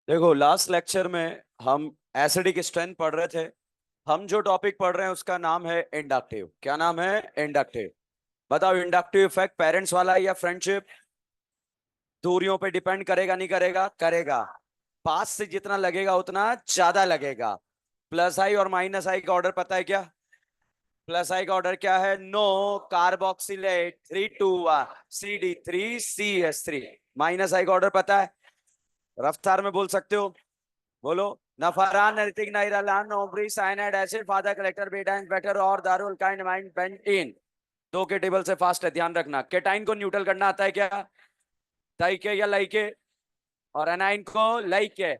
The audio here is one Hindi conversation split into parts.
देखो, लास्ट लेक्चर में हम एसिडिक स्ट्रेंथ पढ़ रहे थे। हम जो टॉपिक पढ़ रहे हैं उसका नाम है इंडक्टिव। क्या नाम है? इंडक्टिव। बताओ, इंडक्टिव इफेक्ट पेरेंट्स वाला है या फ्रेंडशिप? दूरियों पे डिपेंड करेगा नहीं करेगा? करेगा। पास से जितना लगेगा उतना ज्यादा लगेगा। प्लस आई और माइनस आई का ऑर्डर पता है क्या? प्लस आई का ऑर्डर क्या है? No carboxylate 3 2 CD3 CH3। Minus आई का ऑर्डर पता है? रफ्तार में बोल सकते हो? बोलो। नफारान, नैतिक, नाइरालान, ओब्री, साइनाइड एसिड, फादर कलेक्टर, बेटाइन, बेटर और दारुल काइंड माइंड बेंटीन। दो के टेबल से फास्ट है, ध्यान रखना। केटाइन को न्यूट्रल करना आता है क्या? ताइके या लाइके? और एनाइन को लाइके।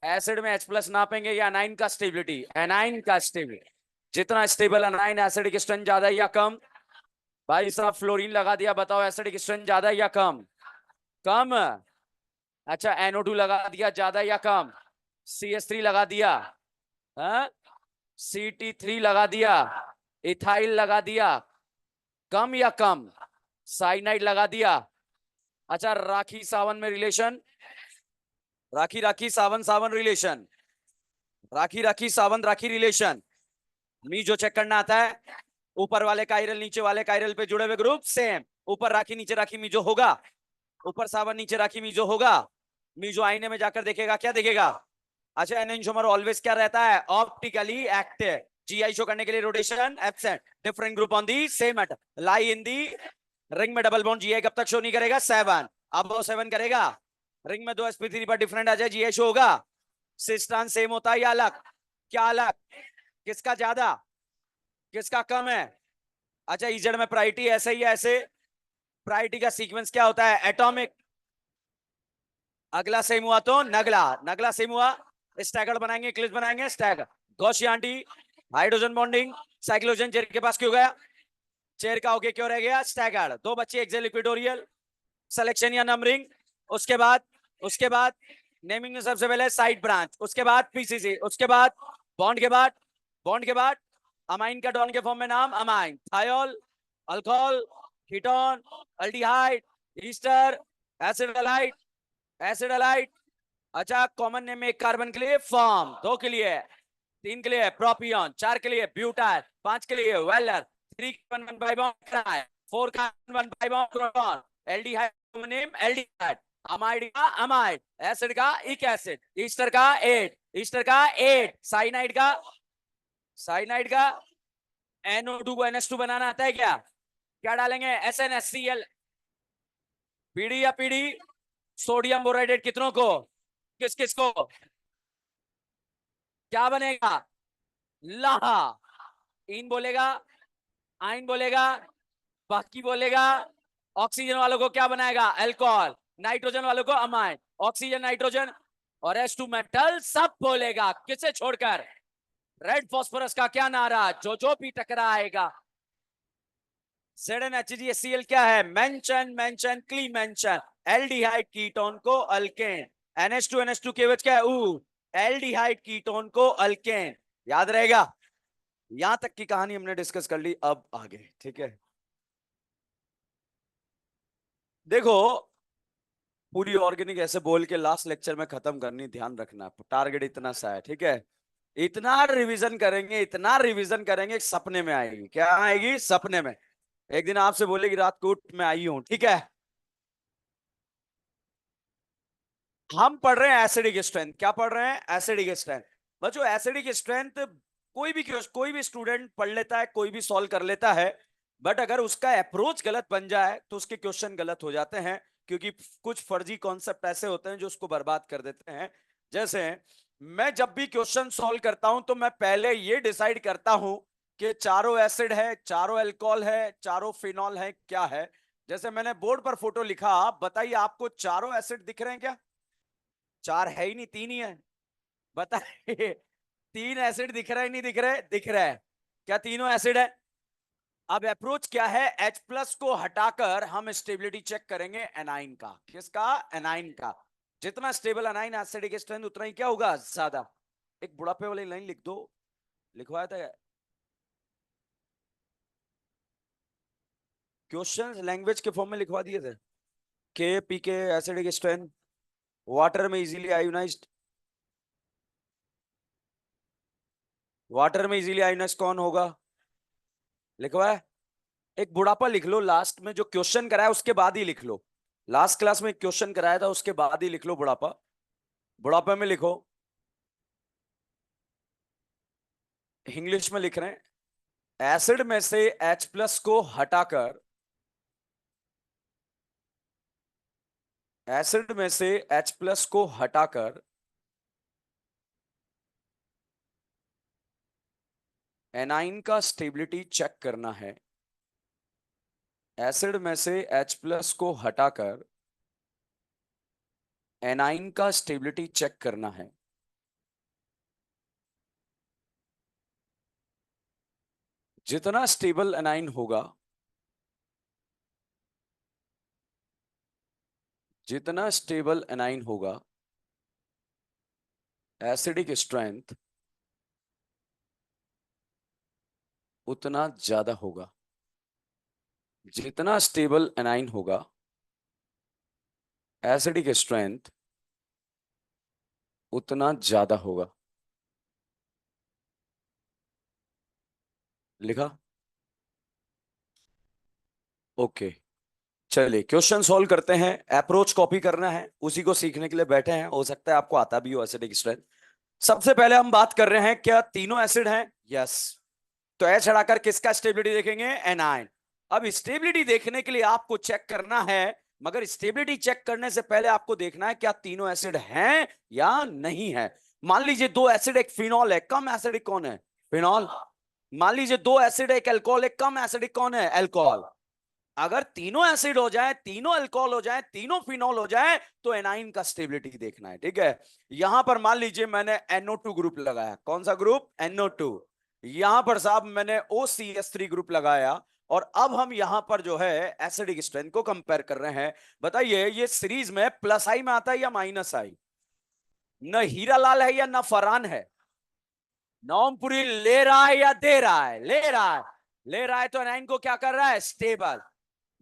एसिड में H प्लस नापेंगे या एनाइन का स्टेबिलिटी? एनाइन का स्टेबिलिटी। जितना स्टेबल एनाइन, एसिडिक स्ट्रेंथ ज्यादा या कम? भाई साहब फ्लोरीन लगा दिया, बताओ एसिडिक स्ट्रेंथ ज्यादा या कम? कम। अच्छा, NO2 लगा दिया, ज्यादा या कम? CH3 लगा दिया, हाँ? CT3 लगा दिया, इथाइल लगा दिया, कम या कम? साइनाइड लगा दिया। अच्छा, राखी सावन में रिलेशन? राखी राखी सावन सावन रिलेशन? राखी राखी सावन राखी रिलेशन? मी जो चेक करना आता है, ऊपर वाले कायरल नीचे वाले कायरल पे जुड़े हुए ग्रुप सेम। ऊपर राखी नीचे राखी मी जो होगा, ऊपर सावन नीचे राखी मी जो होगा, मी जो आईने में जाकर देखेगा क्या देखेगा? अच्छा, एनएंशोमर ऑलवेज क्या रहता है? Optically active. जीआई शो करने के लिए rotation absent. Different group on the same atom lie in the ring में। डबल बॉन्ड जीआई कब तक शो नहीं करेगा? 7। अब वो 7 करेगा। रिंग में 2 sp3 पर डिफरेंट आ जाए, जीआई शो होगा। सिस्टान सेम होता है या अलग? क्या अलग? किसका ज्यादा, किसका कम है? अच्छा, इजेड में प्रायोरिटी ऐसे ही है, ऐसे? प्रायोरिटी का सीक्वेंस क्या होता है? एटॉमिक। अगला सेम हुआ तो नगला, नगला सेम हुआ स्टैगर्ड बनाएंगे, क्लिच बनाएंगे, स्टैगर। Gaussian hydrogen bonding. साइक्लोजन चेयर के पास क्यों गया? चेयर का ओके क्यों रह गया? स्टैगर्ड। दो बच्चे एक्सेल इक्वेटोरियल सिलेक्शन या नंबरिंग। उसके बाद नेमिंग में सबसे पहले साइड ब्रांच, उसके बाद पीसीसी, उसके बाद बॉन्ड के बाद, बॉन्ड के बाद अमाइन का डॉन के फॉर्म में नाम amine, thiol, alcohol, ketone, aldehyde, ester, acid एसिडलाइट। अच्छा, कॉमन नेम में एक कार्बन के लिए फॉर्म, दो के लिए, तीन के लिए प्रोपियन, चार के लिए ब्यूटाइल, पांच के लिए वेलर, 3 carbon 1 by bond, 4 carbon 1 by bond proton, aldehyde name aldehyde, amide का अमाइड, एसिड का इक एसिड, ईस्टर का 8, साइनाइड का NO2 को NH2 बनाना आता है क्या? क्या डालेंगे? SnHCl। पीडी या पीडी? सोडियम बोराइडेट कितनों को? किस किस को? क्या बनेगा? लाहा। इन बोलेगा, आइन बोलेगा, बाकी बोलेगा। ऑक्सीजन वालों को क्या बनाएगा? अल्कोहल। नाइट्रोजन वालों को अमाइन। ऑक्सीजन, नाइट्रोजन और H2 मेटल सब बोलेगा, किसे छोड़कर? रेड फॉस्फोरस का क्या नारा? जो भी टकराएगा। ZnHgCl क्या है? मेंशन मेंशन क्ली मेंशन। एल्डिहाइड कीटोन को अल्केन। NH2 केवच क्या है? ऊ। एल्डिहाइड कीटोन को अल्केन। याद रहेगा? यहां तक की कहानी हमने डिस्कस कर ली, अब आगे ठीक है। देखो, पूरी ऑर्गेनिक ऐसे बोल के लास्ट लेक्चर में खत्म करनी, ध्यान रखना। टारगेट इतना सा है, ठीक है? इतना रिवीजन करेंगे, इतना रिवीजन करेंगे, सपने में आएगी। क्या आएगी? सपने में। एक दिन आपसे बोलेगी रात को उठ मैं आई हूं, ठीक है? हम पढ़ रहे हैं एसिडिक स्ट्रेंथ। क्या पढ़ रहे हैं? Acidic strength. बच्चों, एसिडिक स्ट्रेंथ कोई भी स्टूडेंट पढ़ लेता है, कोई भी सॉल्व कर लेता है। बट अगर उसका अप्रोच गलत बन जाए तो उसके क्वेश्चन गलत हो जाते हैं, क्योंकि कुछ फर्जी कॉन्सेप्ट ऐसे होते हैं जो उसको बर्बाद कर देते हैं। जैसे मैं जब भी क्वेश्चन सॉल्व करता हूं तो मैं पहले ये डिसाइड करता हूं कि चारों एसिड है, चारों अल्कोहल है, चारों फिनॉल है, क्या है। जैसे मैंने बोर्ड पर फोटो लिखा, बताइए आपको चारों एसिड दिख रहे हैं क्या? चार है ही नहीं, तीन ही है। बताइए। तीन एसिड दिख रहा है नहीं दिख रहे? दिख रहा है। क्या तीनों एसिड है? अब अप्रोच क्या है? H प्लस को हटाकर हम स्टेबिलिटी चेक करेंगे एनाइन का। किसका? एनाइन का। जितना स्टेबल एनाइन एसिडिक स्ट्रेंथ उतना ही क्या होगा? ज्यादा। एक बुढ़ापे वाली लाइन लिख दो, लिखवाया था क्वेश्चन, लैंग्वेज के फॉर्म में लिखवा दिए थे। के पी के एसिडिक स्ट्रेंथ वाटर में इजीली आयोनाइज्ड, वाटर में इजीली आयोनाइज कौन होगा? लिखवा है। एक बुढ़ापा लिख लो, लास्ट में जो क्वेश्चन कराया उसके बाद ही लिख लो। लास्ट क्लास में क्वेश्चन कराया था उसके बाद ही लिख लो बुढ़ापा। बुढ़ापा में लिखो, इंग्लिश में लिख रहे हैं, एसिड में से H प्लस को हटाकर, एसिड में से H प्लस को हटाकर एनाइन का स्टेबिलिटी चेक करना है। एसिड में से H प्लस को हटाकर एनाइन का स्टेबिलिटी चेक करना है। जितना स्टेबल एनाइन होगा, जितना स्टेबल एनाइन होगा, एसिडिक स्ट्रेंथ उतना ज्यादा होगा। जितना स्टेबल एनाइन होगा, एसिडिक स्ट्रेंथ उतना ज्यादा होगा। लिखा? ओके, चलिए क्वेश्चन सॉल्व करते हैं। अप्रोच कॉपी करना है, उसी को सीखने के लिए बैठे हैं, हो सकता है आपको आता भी हो एसिडिक स्ट्रेंथ। सबसे पहले हम बात कर रहे हैं, क्या तीनों एसिड हैं? यस। तो एच हटाकर किसका स्टेबिलिटी देखेंगे? एनाइन। अब स्टेबिलिटी देखने के लिए आपको चेक करना है, मगर स्टेबिलिटी चेक करने से पहले आपको देखना है क्या तीनों एसिड हैं या नहीं है। मान लीजिए दो एसिड एक फिनॉल है, कम एसिडिक कौन है? फिनॉल। मान लीजिए दो एसिड एक अल्कोहल है, कम एसिडिक कौन है? अल्कोहल। अगर तीनों एसिड हो जाए, तीनों अल्कोहल हो जाए, तीनों फिनॉल हो जाए, तो एनाइन का स्टेबिलिटी देखना है। ठीक है, यहां पर मान लीजिए मैंने NO2 ग्रुप लगाया। कौन सा ग्रुप? NO2। यहां पर साहब मैंने OCH3 ग्रुप लगाया, और अब हम यहां पर जो है एसिडिक स्ट्रेंथ को कंपेयर कर रहे हैं। बताइए ये सीरीज में प्लस आई में आता है या माइनस आई? न हीरा लाल है या न फरहान है? नवमपुरी ले रहा है या दे रहा है? ले रहा है। ले रहा है तो एनाइन को क्या कर रहा है? स्टेबल।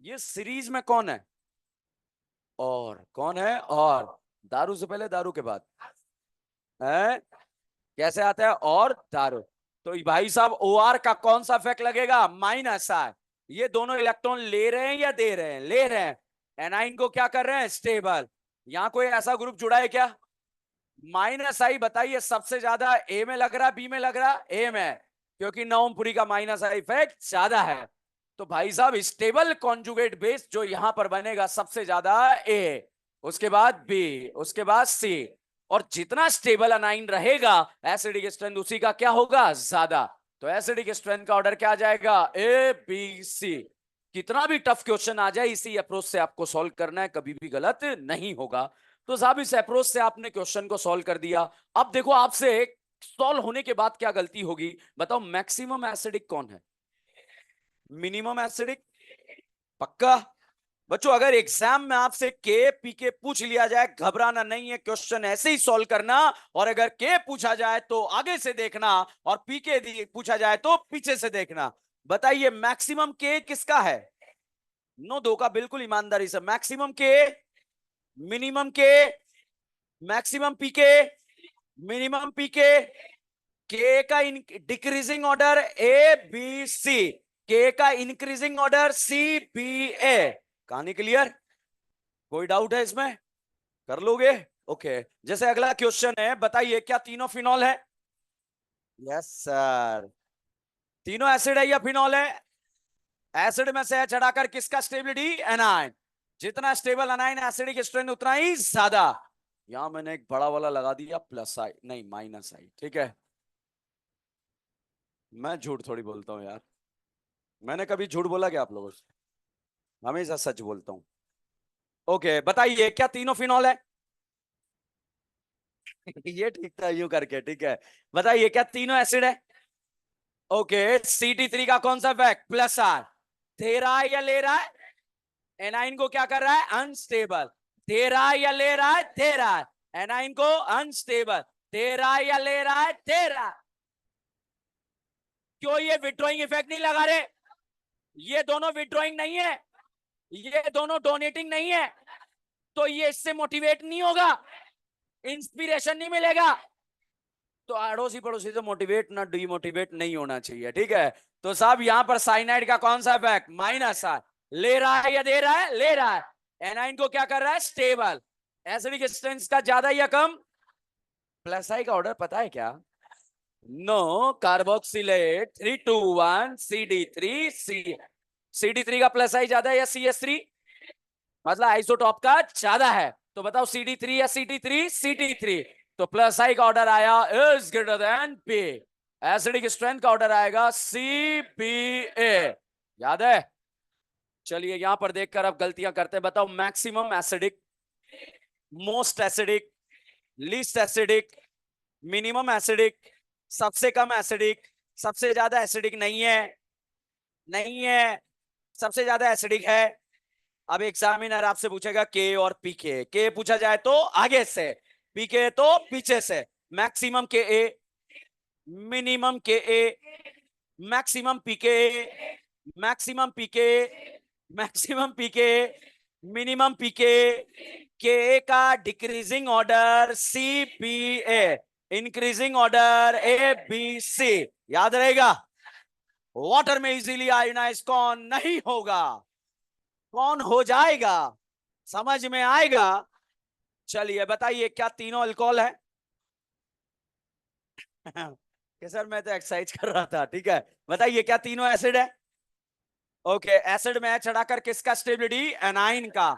ये सीरीज में कौन है? और कौन है? और दारू से पहले दारू के बाद है? कैसे आता है? और दारू। तो भाई साहब OR का कौन सा इफेक्ट लगेगा? Minus R. ये दोनों इलेक्ट्रॉन ले रहे हैं या दे रहे हैं? ले रहे हैं। एनाइन को क्या कर रहे हैं? स्टेबल। यहां कोई ऐसा ग्रुप जुड़ा है क्या? माइनस आई। बताइए सबसे ज्यादा ए में लग रहा, बी में लग रहा? ए में, क्योंकि नवमपुरी का माइनस आई इफेक्ट ज्यादा है। तो भाई साहब स्टेबल कॉन्जुगेट बेस जो यहां पर बनेगा सबसे ज्यादा ए, उसके बाद बी, उसके बाद सी। और जितना स्टेबल अनाइन रहेगा एसिडिक स्ट्रेंथ उसी का क्या होगा? ज्यादा। तो एसिडिक स्ट्रेंथ का ऑर्डर क्या आ जाएगा? ABC। कितना भी टफ क्वेश्चन आ जाए इसी अप्रोच से आपको सॉल्व करना है, कभी भी गलत नहीं होगा। तो साहब इस अप्रोच से आपने क्वेश्चन को सॉल्व कर दिया। अब देखो आपसे सॉल्व होने के बाद क्या गलती होगी, बताओ। मैक्सिमम एसिडिक कौन है? Minimum acidic? पक्का? बच्चों अगर एग्जाम में आपसे के पी के पूछ लिया जाए, घबराना नहीं है, क्वेश्चन ऐसे ही सॉल्व करना। और अगर के पूछा जाए तो आगे से देखना, और पी के पूछा जाए तो पीछे से देखना। बताइए मैक्सिमम के किसका है? नो दो का बिल्कुल ईमानदारी से। मैक्सिमम के, मिनिमम के, मैक्सिमम पी के, मिनिमम पी के का डिक्रीजिंग ऑर्डर ABC, के का इंक्रीजिंग ऑर्डर CBA। कहानी क्लियर? कोई डाउट है इसमें? कर लोगे? ओके। जैसे अगला क्वेश्चन है, बताइए क्या तीनों फिनॉल है? Yes sir. तीनों एसिड है या फिनॉल है? एसिड में से H हटाकर किसका स्टेबिलिटी? एनाइन। जितना स्टेबल एनाइन एसिडिक स्ट्रेंथ उतना ही ज्यादा। यहां मैंने एक बड़ा वाला लगा दिया, प्लस आई नहीं माइनस आई। ठीक है, मैं झूठ थोड़ी बोलता हूं यार। मैंने कभी झूठ बोला क्या आप लोगों से? हमेशा सच बोलता हूं। ओके, बताइए क्या तीनों फिनॉल है? ये ठीक था यूं करके। ठीक है, बताइए क्या तीनों एसिड है? ओके, CT3 का कौन सा इफेक्ट? Plus are. दे रहा है या ले रहा है? एनाइन को क्या कर रहा है? अनस्टेबल। दे रहा है या ले रहा है? दे रहा है। एनाइन को अनस्टेबल। दे रहा है या ले रहा है? दे रहा है। क्यों ये विड्रॉइंग इफेक्ट नहीं लगा रहे? ये दोनों विड्रॉइंग नहीं है, ये दोनों डोनेटिंग नहीं है, तो ये इससे मोटिवेट नहीं होगा, इंस्पिरेशन नहीं मिलेगा। तो अड़ोसी पड़ोसी से मोटिवेट ना डिमोटिवेट नहीं होना चाहिए, ठीक है। तो साहब यहां पर साइनाइड का कौन सा इफेक्ट, माइनस है, ले रहा है या दे रहा है, ले रहा है। एनाइन को क्या कर रहा है, स्टेबल। एसिडिक स्ट्रेंथ का ज्यादा या कम, प्लस आई का ऑर्डर पता है क्या, नो कार्बोक्सिलेट 3 2 1 CD3 CD3 का प्लस आई ज्यादा है या CS3, मतलब आइसोटॉप का ज्यादा है। तो बताओ CD3 या CT3, CT3। तो प्लस आई का ऑर्डर आया is greater than P। Acidic strength का ऑर्डर आएगा CPA। याद है। चलिए यहां पर देखकर अब गलतियां करते हैं। बताओ maximum acidic, most acidic, least acidic, minimum acidic, सबसे कम एसिडिक, सबसे ज्यादा एसिडिक नहीं है, नहीं है, सबसे ज्यादा एसिडिक है। अब एग्जामिनर आपसे पूछेगा के और पीके, के पूछा जाए तो आगे से, पीके तो पीछे से। मैक्सिमम के ए, मिनिमम के ए, मैक्सिमम पीके, मैक्सिमम पीके, मैक्सिमम पीके, मिनिमम पीके, के का decreasing order CPA, increasing order ABC। याद रहेगा। वाटर में इजीली आयोनाइज कौन नहीं होगा, कौन हो जाएगा, समझ में आएगा। चलिए बताइए क्या तीनों अल्कोहल है। कि सर मैं तो एक्सरसाइज कर रहा था, ठीक है। बताइए क्या तीनों एसिड है। ओके, एसिड में चढ़ाकर किसका स्टेबिलिटी, एनाइन का।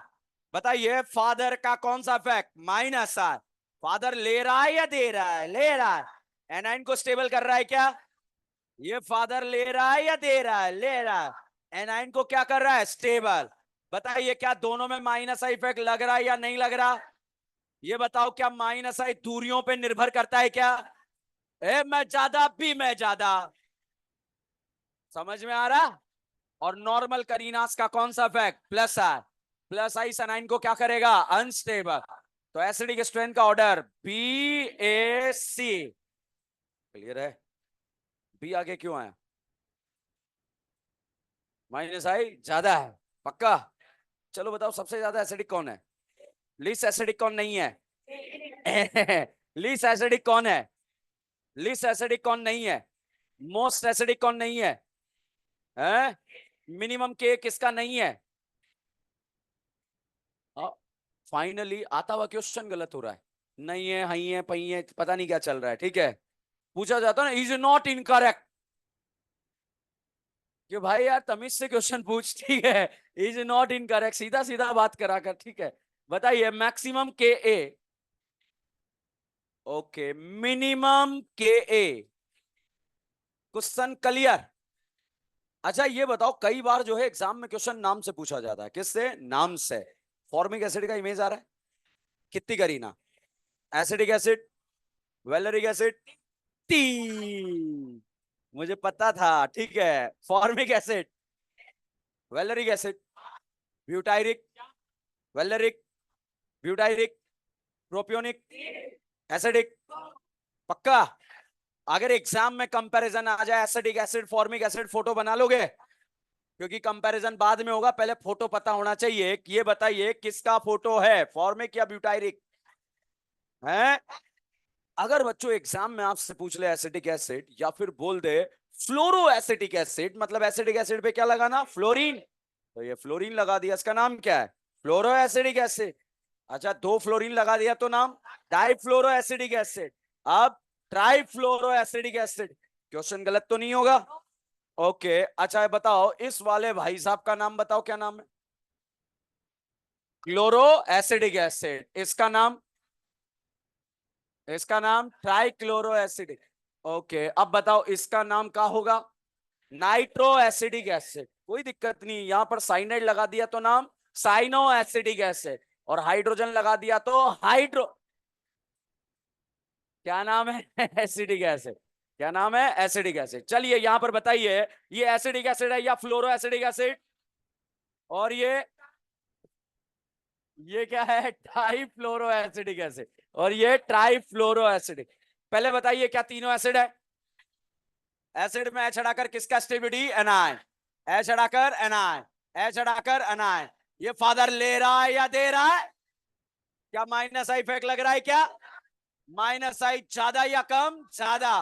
बताइए फादर का कौन सा इफेक्ट, माइनस है। फादर ले रहा है या दे रहा है, ले रहा है। एनाइन को स्टेबल कर रहा है क्या, ये फादर ले रहा है या दे रहा है, ले रहा है। एनाइन को क्या कर रहा है, स्टेबल। बताइए क्या दोनों में माइनस आई इफेक्ट लग रहा है या नहीं लग रहा। ये बताओ क्या माइनस आई दूरियों पे निर्भर करता है क्या, ए मैं ज्यादा बी मैं ज्यादा, समझ में आ रहा। और नॉर्मल करीनास का कौन सा इफेक्ट, प्लस आई। प्लस आई सनाइन को क्या करेगा, अनस्टेबल। तो एसिडिक स्ट्रेंथ का ऑर्डर BAC। क्लियर है। बी आगे क्यों आया, माइनस आई ज्यादा है, पक्का। चलो बताओ सबसे ज्यादा एसिडिक कौन है, लीस्ट एसिडिक कौन नहीं है। लीस्ट एसिडिक कौन है, लीस्ट एसिडिक कौन नहीं है, मोस्ट एसिडिक कौन नहीं है, हैं? मिनिमम के किसका नहीं है। फाइनली आता हुआ क्वेश्चन गलत हो रहा है, नहीं है, हई है, पही है, पता नहीं क्या चल रहा है, ठीक है। पूछा जाता ना इज नॉट इनकरेक्ट, कि भाई यार तमीज से क्वेश्चन पूछ, ठीक है। इज नॉट इनकरेक्ट, सीधा सीधा बात करा कर, ठीक है। बताइए मैक्सिमम के ए, ओके, मिनिमम के ए, क्वेश्चन क्लियर। अच्छा ये बताओ कई बार जो है एग्जाम में क्वेश्चन नाम से पूछा जाता है, किससे, नाम से। फॉर्मिक एसिड का इमेज आ रहा है, कितनी करीना, एसिडिक एसिड, वेलरिक एसिड, 3। मुझे पता था, ठीक है। Formic acid, valeric acid, butyric, valeric, butyric, propionic, acidic, पक्का। अगर एग्जाम में कंपैरिजन आ जाए acidic acid formic acid, photo बना लोगे, क्योंकि कंपैरिजन बाद में होगा, पहले फोटो पता होना चाहिए। ये बताइए किसका फोटो है, फॉर्मिक या ब्यूटायरिक है। अगर बच्चों एग्जाम में आपसे पूछ ले एसिटिक एसिड, या फिर बोल दे फ्लोरो एसिटिक एसिड, मतलब एसिटिक एसिड पे क्या लगाना, फ्लोरीन, तो ये फ्लोरीन लगा दिया, इसका नाम क्या है, फ्लोरो एसिडिक एसिड। अच्छा 2 फ्लोरीन लगा दिया तो नाम डाइफ्लोरो एसिडिक एसिड। अब ट्राइफ्लोरो एसिडिक एसिड, क्वेश्चन गलत तो नहीं होगा। ओके अच्छा बताओ इस वाले भाई साहब का नाम बताओ, क्या नाम है, क्लोरो एसिडिक एसिड, इसका नाम, इसका नाम ट्राइक्लोरो एसिडिक। ओके अब बताओ इसका नाम क्या होगा, नाइट्रो एसिडिक एसिड। कोई दिक्कत नहीं, यहां पर साइनाइड लगा दिया तो नाम साइनो एसिडिक एसिड, और हाइड्रोजन लगा दिया तो हाइड्रो, क्या नाम है, एसिडिक एसिड। क्या नाम है, एसिडिक एसिड। चलिए यहां पर बताइए ये एसिडिक एसिड है या फ्लोरो एसिडिक एसिड, और ये क्या है, डाइफ्लोरो एसिडिक एसिड, और ये ट्राइफ्लोरो एसिडिक। पहले बताइए क्या तीनों एसिड है। एसिड में एच हटाकर किसका स्टेबिलिटी, एनाइन, एच हटाकर एनाइन, एच हटाकर एनाइन। ये फादर ले रहा है या दे रहा है, क्या माइनस आई इफेक्ट लग रहा है क्या, माइनस आई ज्यादा या कम? ज्यादा।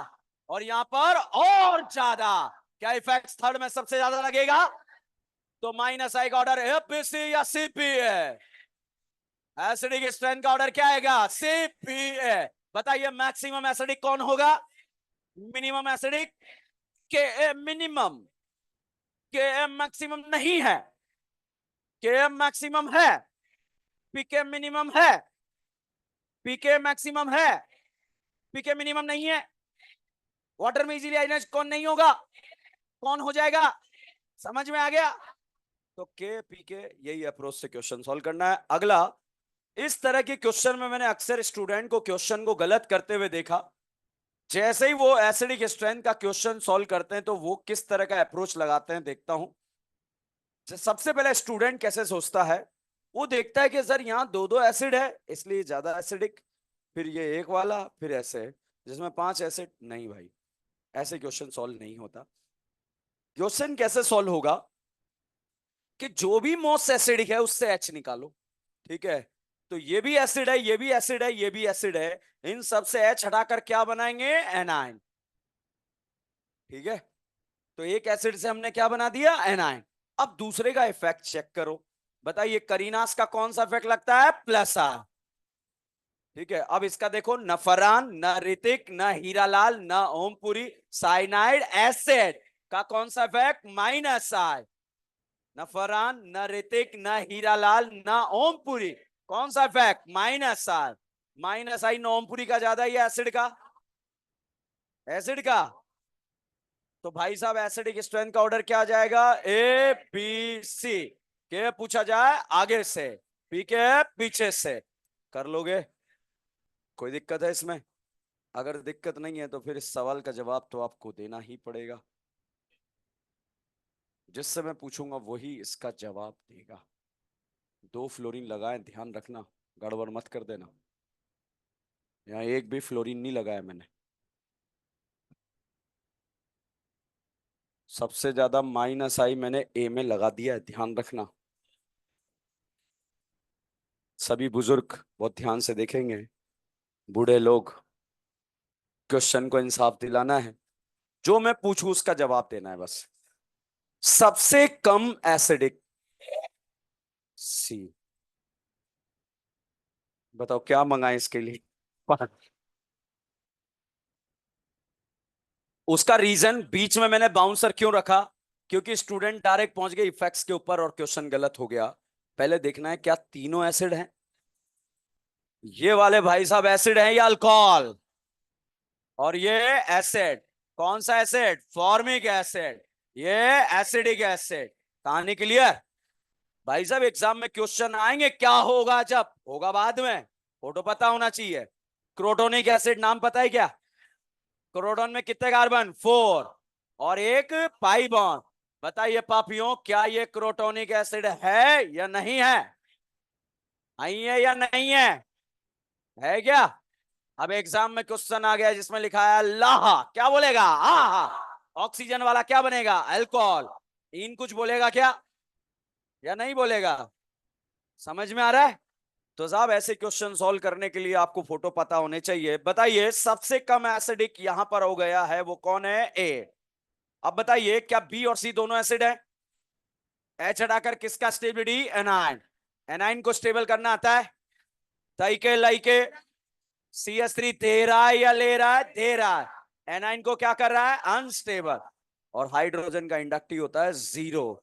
और यहां पर और ज्यादा। क्या इफेक्ट थर्ड में सबसे ज्यादा लगेगा? तो माइनस आई का ऑर्डर एपीसी या सीपीए? एसिडिक स्ट्रेंथ का ऑर्डर क्या आएगा? सीपीए। बताइए मैक्सिमम एसिडिक कौन होगा? Minimum acidic? के मिनिमम। के मैक्सिमम नहीं है। के मैक्सिमम है। पीके मिनिमम है। पीके मैक्सिमम है। पीके मिनिमम नहीं है। वाटर में इजीली आयनाइज कौन नहीं होगा? कौन हो जाएगा? समझ में आ गया? तो के पी के यही अप्रोच से क्वेश्चन सॉल्व करना है। अगला, इस तरह के क्वेश्चन में मैंने अक्सर स्टूडेंट को क्वेश्चन को गलत करते हुए देखा। जैसे ही वो एसिडिक स्ट्रेंथ का क्वेश्चन सॉल्व करते हैं तो वो किस तरह का अप्रोच लगाते हैं देखता हूं। सबसे पहले स्टूडेंट कैसे सोचता है, वो देखता है कि सर यहाँ दो दो एसिड है इसलिए ज्यादा एसिडिक, फिर ये एक वाला, फिर ऐसे जिसमें 5 एसिड। नहीं भाई, ऐसे क्वेश्चन सॉल्व नहीं होता। क्वेश्चन कैसे सॉल्व होगा कि जो भी मोस्ट एसिडिक है उससे एच निकालो। ठीक है, तो ये भी एसिड है, ये भी एसिड है, ये भी एसिड है, इन सब से एच हटाकर क्या बनाएंगे? एनाइन। ठीक है, तो एक एसिड से हमने क्या बना दिया? एनाइन। अब दूसरे का इफेक्ट चेक करो। बताइए करीनास का कौन सा इफेक्ट लगता है? Plus R. ठीक है, अब इसका देखो, न फरहान, न ऋतिक, न हीरालाल, न ओमपुरी, साइनाइड एसिड का कौन सा इफेक्ट? माइनस आई। न फरहान, न ऋतिक, न हीरालाल, न ओमपुरी, कौन सा इफेक्ट? माइनस आई। माइनस आई न ओमपुरी का ज्यादा ही एसिड का? एसिड का। तो भाई साहब एसिडिक स्ट्रेंथ का ऑर्डर क्या आ जाएगा? A B C. के पूछा जाए आगे से, पी के पीछे से। कर लोगे? कोई दिक्कत है इसमें? अगर दिक्कत नहीं है तो फिर इस सवाल का जवाब तो आपको देना ही पड़ेगा। जिससे मैं पूछूंगा वही इसका जवाब देगा। 2 फ्लोरीन लगाए, ध्यान रखना, गड़बड़ मत कर देना। यहाँ एक भी फ्लोरीन नहीं लगाया मैंने। सबसे ज्यादा माइनस आई मैंने ए में लगा दिया है, ध्यान रखना। सभी बुजुर्ग बहुत ध्यान से देखेंगे, बूढ़े लोग, क्वेश्चन को इंसाफ दिलाना है, जो मैं पूछूं उसका जवाब देना है बस। सबसे कम एसिडिक सी। बताओ क्या मंगाए इसके लिए? उसका रीजन बीच में मैंने बाउंसर क्यों रखा? क्योंकि स्टूडेंट डायरेक्ट पहुंच गए इफेक्ट्स के ऊपर और क्वेश्चन गलत हो गया। पहले देखना है क्या तीनों एसिड हैं। ये वाले भाई साहब एसिड हैं या अल्कोहल? और ये एसिड। कौन सा एसिड? Formic acid. ये एसिडिक एसिड। कहानी क्लियर? भाई साहब एग्जाम में क्वेश्चन आएंगे, क्या होगा जब होगा बाद में, फोटो पता होना चाहिए। क्रोटोनिक एसिड नाम पता है क्या? क्रोटोन में कितने कार्बन? 4। और एक पाई बॉन्ड। बताइए पापियों, क्या ये क्रोटोनिक एसिड है या नहीं है? नहीं है या नहीं है? है क्या? अब एग्जाम में क्वेश्चन आ गया जिसमें लिखा है लाहा, क्या बोलेगा? हा। ऑक्सीजन वाला क्या बनेगा? अल्कोहल। इन कुछ बोलेगा क्या या नहीं बोलेगा? समझ में आ रहा है? तो साहब ऐसे क्वेश्चन सॉल्व करने के लिए आपको फोटो पता होने चाहिए। बताइए सबसे कम एसिडिक यहां पर हो गया है वो कौन है? ए। अब बताइए क्या बी और सी दोनों एसिड है? एच हटाकर किसका स्टेबिलिटी? एनाइन। एनाइन को स्टेबल करना आता है? तरीके लाइके। CS3 दे रहा है या ले रहा है? दे रहा है। एनाइन को क्या कर रहा है? अनस्टेबल। और हाइड्रोजन का इंडक्टिव होता है 0।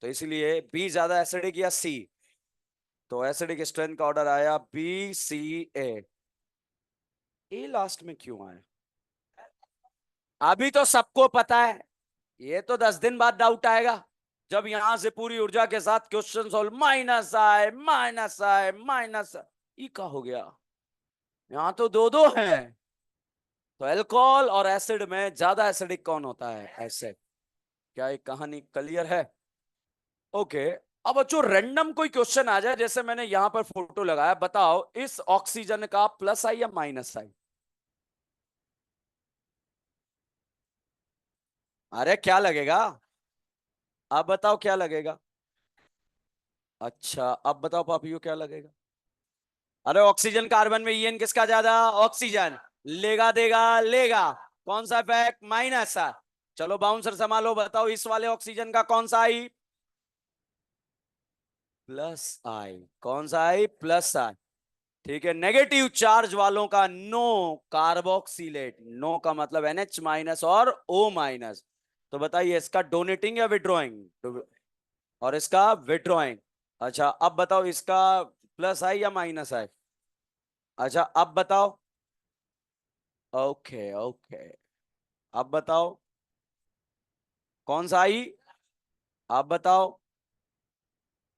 तो इसलिए बी ज्यादा एसिडिक या सी? तो एसिडिक स्ट्रेंथ का ऑर्डर आया BCA। ए लास्ट में क्यों आया? अभी तो सबको पता है, ये तो 10 दिन बाद डाउट आएगा, जब यहां से पूरी ऊर्जा के साथ क्वेश्चन सॉल्व। माइनस आए, माइनस आए, माइनस। ई का हो गया, यहां तो दो दो हैं। तो अल्कोहल और एसिड में ज्यादा एसिडिक कौन होता है? एसिड। क्या एक कहानी क्लियर है? ओके। अब बच्चों रैंडम कोई क्वेश्चन आ जाए, जैसे मैंने यहां पर फोटो लगाया, बताओ इस ऑक्सीजन का प्लस आई या माइनस आई? अरे क्या लगेगा? अब बताओ क्या लगेगा? अच्छा अब बताओ पापियो क्या लगेगा? अरे ऑक्सीजन कार्बन में ईएन किसका ज्यादा? ऑक्सीजन। लेगा देगा लेगा, कौन सा इफेक्ट? माइनस। चलो बाउंसर संभालो, बताओ इस वाले ऑक्सीजन का कौन सा आई? प्लस आई। कौन सा आई? प्लस आई। ठीक है, नेगेटिव चार्ज वालों का नो कार्बोक्सिलेट। नो का मतलब NH माइनस और O माइनस। तो बताइए इसका डोनेटिंग या विड्रॉइंग? और इसका विड्रॉइंग। अच्छा अब बताओ इसका प्लस आई या माइनस आई? अच्छा अब बताओ। ओके ओके, अब बताओ कौन सा आई? आप बताओ।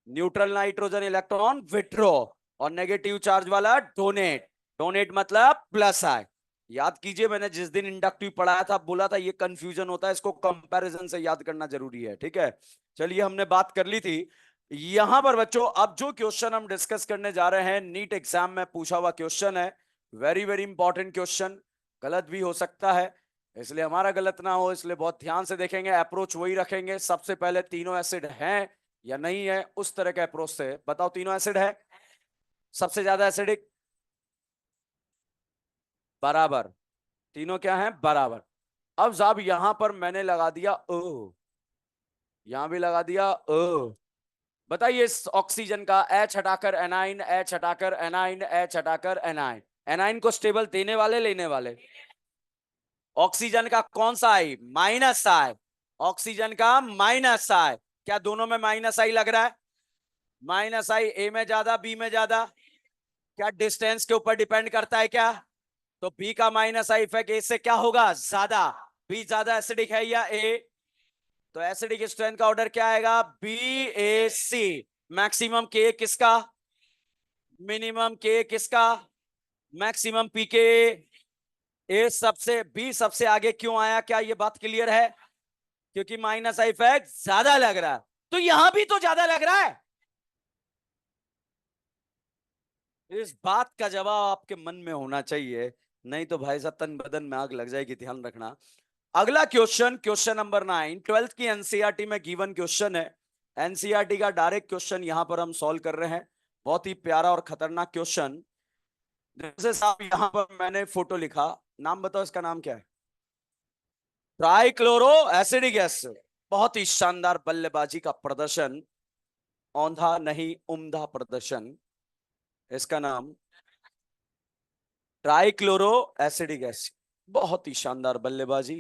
न्यूट्रल नाइट्रोजन इलेक्ट्रॉन विड्रॉ, और नेगेटिव चार्ज वाला डोनेट। डोनेट मतलब प्लस आए। याद कीजिए, मैंने जिस दिन इंडक्टिव पढ़ाया था बोला था ये कंफ्यूजन होता है, इसको कंपैरिजन से याद करना जरूरी है। ठीक है, चलिए हमने बात कर ली थी। यहां पर बच्चों अब जो क्वेश्चन हम डिस्कस करने जा रहे हैं नीट एग्जाम में पूछा हुआ क्वेश्चन है। Very very important question. गलत भी हो सकता है, इसलिए हमारा गलत ना हो इसलिए बहुत ध्यान से देखेंगे। अप्रोच वही रखेंगे, सबसे पहले तीनों एसिड हैं या नहीं है उस तरह के अप्रोच से बताओ। तीनों एसिड है, सबसे ज्यादा एसिडिक, बराबर। तीनों क्या हैं? बराबर। अब साहब यहां पर मैंने लगा दिया ओ, यहां भी लगा दिया ओ। बताइए इस ऑक्सीजन का H हटाकर एनाइन, H हटाकर एनाइन, H हटाकर एनाइन। एनाइन को स्टेबल देने वाले लेने वाले? ऑक्सीजन का कौन सा आई? माइनस आई। ऑक्सीजन का माइनस आई। क्या दोनों में माइनस आई लग रहा है? माइनस आई ए में ज्यादा बी में ज्यादा? क्या डिस्टेंस के ऊपर डिपेंड करता है क्या? तो बी का माइनस आई इफेक्ट ए से क्या होगा? ज्यादा। बी ज्यादा एसिडिक है या ए? तो एसिडिक स्ट्रेंथ का ऑर्डर क्या आएगा? बी ए सी। मैक्सिमम के किसका? मिनिमम के किसका? मैक्सिमम पी के। ए सबसे, बी सबसे आगे क्यों आया? क्या ये बात क्लियर है? क्योंकि माइनस आई इफेक्ट ज्यादा लग रहा है, तो यहां भी तो ज्यादा लग रहा है। इस बात का जवाब आपके मन में होना चाहिए, नहीं तो भाई साहब तन बदन में आग लग जाएगी, ध्यान रखना। अगला क्वेश्चन, क्वेश्चन नंबर 9, ट्वेल्थ की एनसीईआरटी में गिवन क्वेश्चन है। एनसीईआरटी का डायरेक्ट क्वेश्चन यहां पर हम सॉल्व कर रहे हैं। बहुत ही प्यारा और खतरनाक क्वेश्चन। जैसे साहब यहां पर मैंने फोटो लिखा, नाम बताओ इसका नाम क्या है? Trichloro acidic acid. बहुत ही शानदार बल्लेबाजी का प्रदर्शन, औंधा नहीं उम्दा प्रदर्शन। इसका नाम ट्राइक्लोरो एसिडिक एसिड। बहुत ही शानदार बल्लेबाजी।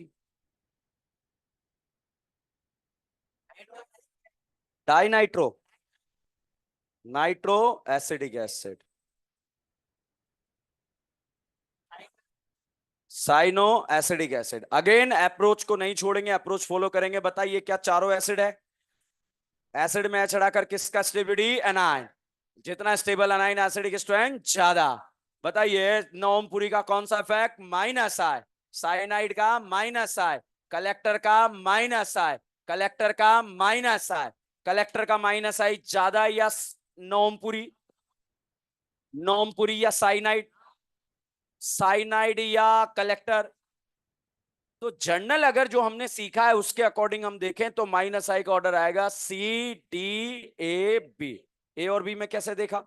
Dinitro, nitro acidic acid. Cyano acidic acid. Again approach को नहीं छोड़ेंगे, अप्रोच फॉलो करेंगे। बताइए क्या चारों एसिड है? एसिड में H हटाकर किसका स्टेबिलिटी? एनाइन। जितना स्टेबल एनाइन एसिडिक स्ट्रेंथ ज्यादा। बताइए नवमपुरी का कौन सा इफेक्ट? माइनस आए। साइनाइड का माइनस आए। कलेक्टर का माइनस आए। कलेक्टर का माइनस आए। कलेक्टर का माइनस आई ज्यादा या नवमपुरी? नवमपुरी या साइनाइड? साइनाइड या कलेक्टर? तो जर्नल अगर जो हमने सीखा है उसके अकॉर्डिंग हम देखें तो माइनस आई का ऑर्डर आएगा C D A B। ए और बी में कैसे देखा?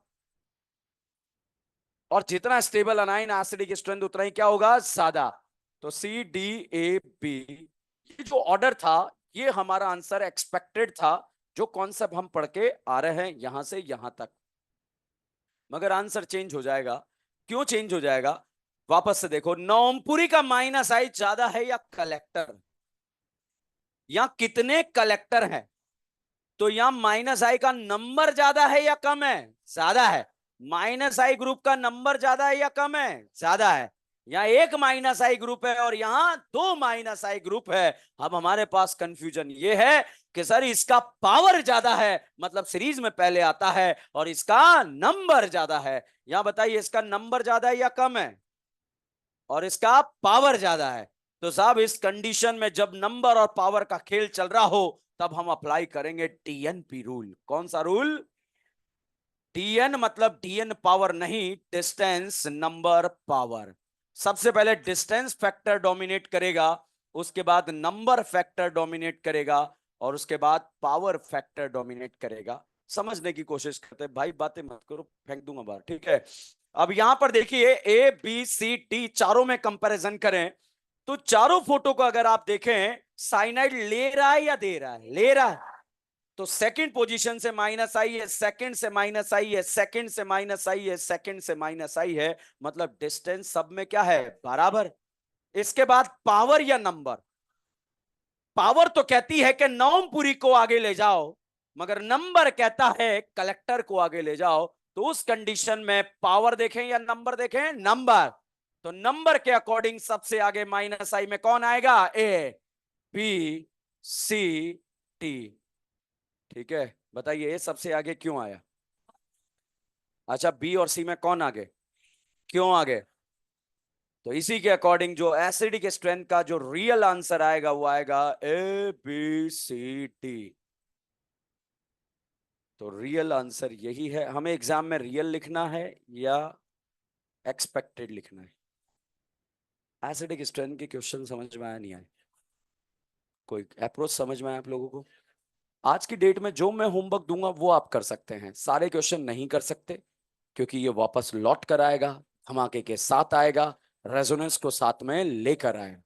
और जितना स्टेबल अनाइन एसिडिक स्ट्रेंथ उतना ही क्या होगा? ज्यादा। तो C D A B, ये जो ऑर्डर था ये हमारा आंसर एक्सपेक्टेड था, जो कॉन्सेप्ट हम पढ़ के आ रहे हैं यहां से यहां तक। मगर आंसर चेंज हो जाएगा। क्यों चेंज हो जाएगा? वापस से देखो, नवमपुरी का माइनस आई ज्यादा है या कलेक्टर? यहां कितने कलेक्टर हैं? तो यहां माइनस आई का नंबर ज्यादा है या कम है? ज्यादा है। माइनस आई ग्रुप का नंबर ज्यादा है या कम है? ज्यादा है। यहाँ एक माइनस आई ग्रुप है और यहां दो माइनस आई ग्रुप है। अब हमारे पास कंफ्यूजन ये है कि सर इसका पावर ज्यादा है, मतलब सीरीज में पहले आता है, और इसका नंबर ज्यादा है। यहां बताइए इसका नंबर ज्यादा है या कम है? और इसका पावर ज्यादा है। तो साहब इस कंडीशन में जब नंबर और पावर का खेल चल रहा हो तब हम अप्लाई करेंगे TNP रूल। कौन सा रूल? TN मतलब TN पावर नहीं, डिस्टेंस नंबर पावर। सबसे पहले डिस्टेंस फैक्टर डोमिनेट करेगा, उसके बाद नंबर फैक्टर डोमिनेट करेगा, और उसके बाद पावर फैक्टर डोमिनेट करेगा। समझने की कोशिश करते हैं भाई, बातें मत करो, फेंक दूंगा बाहर, ठीक है? अब यहां पर देखिए, ए बी सी डी चारों में कंपैरिजन करें तो चारों फोटो को अगर आप देखें, साइनाइड ले रहा है या दे रहा है? ले रहा है। तो सेकंड पोजीशन से माइनस आई है, सेकंड से माइनस आई है, सेकंड से माइनस आई है, सेकंड से माइनस आई है, मतलब डिस्टेंस सब में क्या है? बराबर। इसके बाद पावर या नंबर? पावर तो कहती है कि नवमपुरी को आगे ले जाओ, मगर नंबर कहता है कलेक्टर को आगे ले जाओ। तो उस कंडीशन में पावर देखें या नंबर देखें? नंबर। तो नंबर के अकॉर्डिंग सबसे आगे माइनस आई में कौन आएगा? A B C T. ठीक है, बताइए ए सबसे आगे क्यों आया? अच्छा, बी और सी में कौन आगे? क्यों आगे? तो इसी के अकॉर्डिंग जो एसिडिक स्ट्रेंथ का जो रियल आंसर आएगा वो आएगा ए बी सी डी। तो रियल आंसर यही है। हमें एग्जाम में रियल लिखना है या एक्सपेक्टेड लिखना है? एसिडिक स्ट्रेंथ के क्वेश्चन समझ में आया नहीं आया? कोई अप्रोच समझ में आया आप लोगों को? आज की डेट में जो मैं होमवर्क दूंगा वो आप कर सकते हैं, सारे क्वेश्चन नहीं कर सकते क्योंकि ये वापस लौट कर आएगा, धमाके के साथ आएगा, रेजोनेंस को साथ में लेकर आएगा।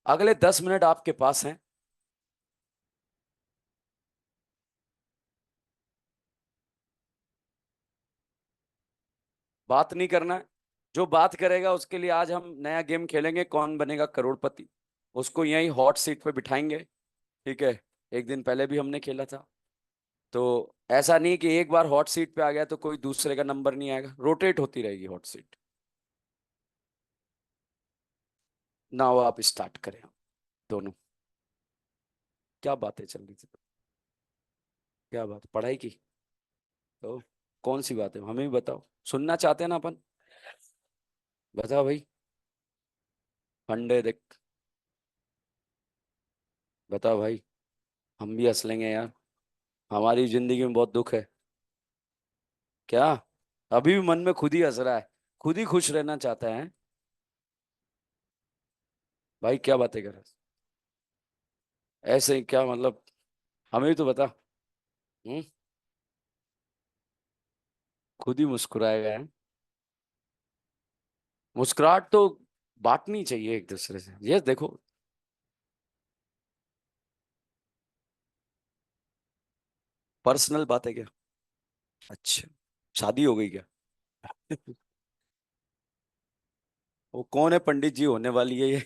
अगले 10 मिनट आपके पास हैं। बात नहीं करना है। जो बात करेगा उसके लिए आज हम नया गेम खेलेंगे, कौन बनेगा करोड़पति। उसको यही हॉट सीट पे बिठाएंगे। ठीक है। एक दिन पहले भी हमने खेला था। तो ऐसा नहीं कि एक बार हॉट सीट पे आ गया तो कोई दूसरे का नंबर नहीं आएगा, रोटेट होती रहेगी हॉट सीट। ना वो आप स्टार्ट करें दोनों। क्या बातें चल रही थी? क्या बात, पढ़ाई की? तो कौन सी बात है, हमें भी बताओ, सुनना चाहते हैं ना अपन। बताओ भाई। फंडे देख। बताओ भाई। हम भी हंस लेंगे यार। हमारी जिंदगी में बहुत दुख है। क्या? अभी भी मन में खुद ही हंस रहा है, खुद ही खुश रहना चाहता है? भाई क्या बातें कर रहा है? ऐसे ही क्या मतलब? हमें भी तो बता। हम्म। खुद ही मुस्कुराएगा है? मुस्कुराहट तो बांटनी चाहिए एक दूसरे से, ये देखो। पर्सनल बात है क्या? अच्छा। शादी हो गई क्या? वो कौन है पंडित जी होने वाली है ये?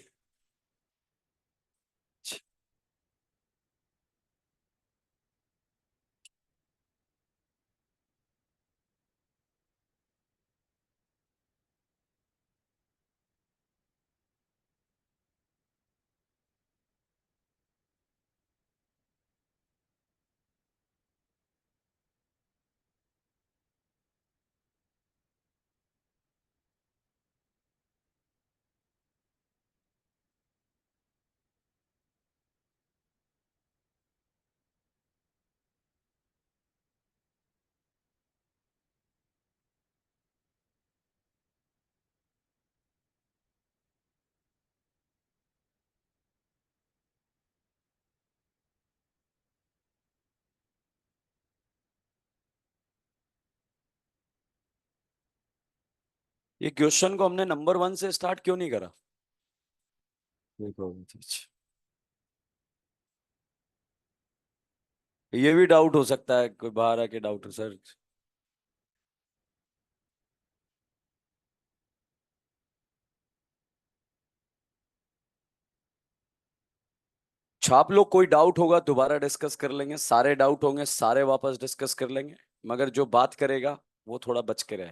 ये क्वेश्चन को हमने नंबर 1 से स्टार्ट क्यों नहीं करा? देखो, अच्छा। ये भी डाउट हो सकता है, कोई बाहर आके डाउट हो सर। छाप लो, कोई डाउट होगा दोबारा डिस्कस कर लेंगे, सारे डाउट होंगे सारे वापस डिस्कस कर लेंगे। मगर जो बात करेगा वो थोड़ा बच के रहे।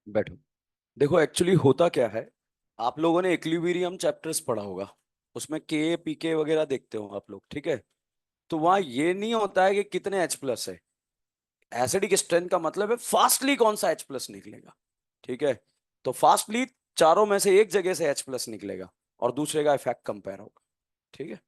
बैठो। देखो एक्चुअली होता क्या है, आप लोगों ने इक्विलिब्रियम चैप्टर्स पढ़ा होगा, उसमें के पीके वगैरह देखते हो आप लोग, ठीक है। तो वहां ये नहीं होता है कि कितने H प्लस है। एसिडिक स्ट्रेंथ का मतलब है फास्टली कौन सा H प्लस निकलेगा, ठीक है। तो फास्टली चारों में से एक जगह से H प्लस निकलेगा और दूसरे का इफेक्ट कंपेयर होगा, ठीक है।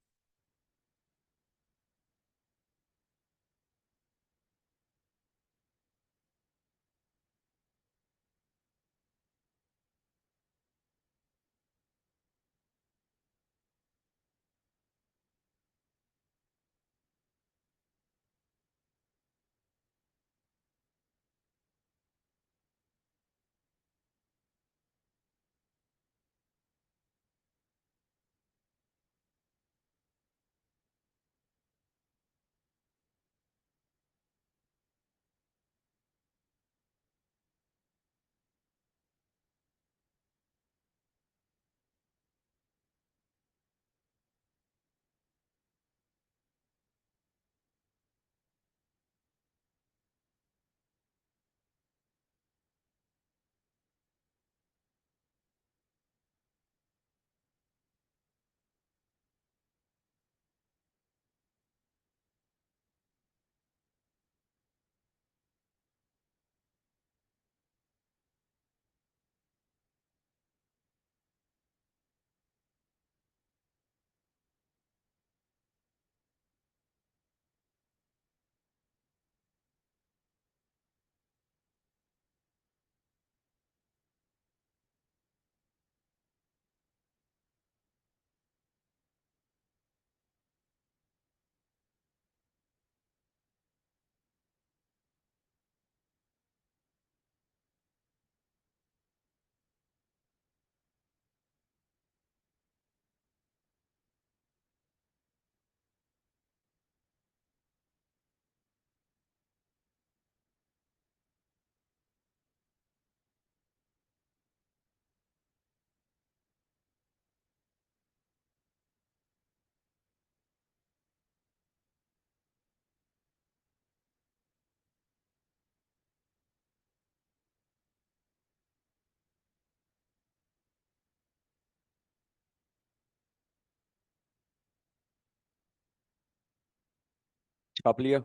छाप लिया।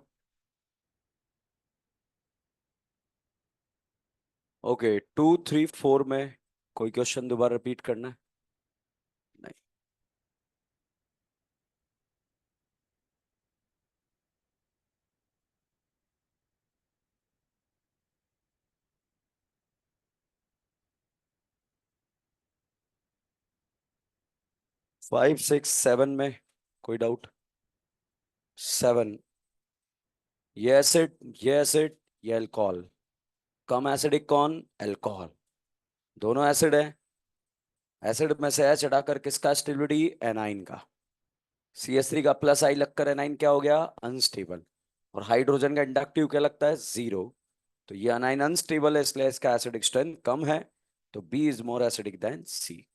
ओके, 2 3 4 में कोई क्वेश्चन दोबारा रिपीट करना है? नहीं। 5 6 7 में कोई डाउट? 7, ये एसिड, ये एसिड, ये अल्कोहल। कम एसिडिक कौन? अल्कोहल। दोनों एसिड है। एसिड में से एच हटाकर किसका स्टेबिलिटी? एनाइन का। CH3 का प्लस आई लगकर एनाइन क्या हो गया? अनस्टेबल। और हाइड्रोजन का इंडक्टिव क्या लगता है? 0। तो ये अनाइन अनस्टेबल है, इसलिए इसका एसिडिक स्ट्रेंथ कम है। तो B is more acidic than C.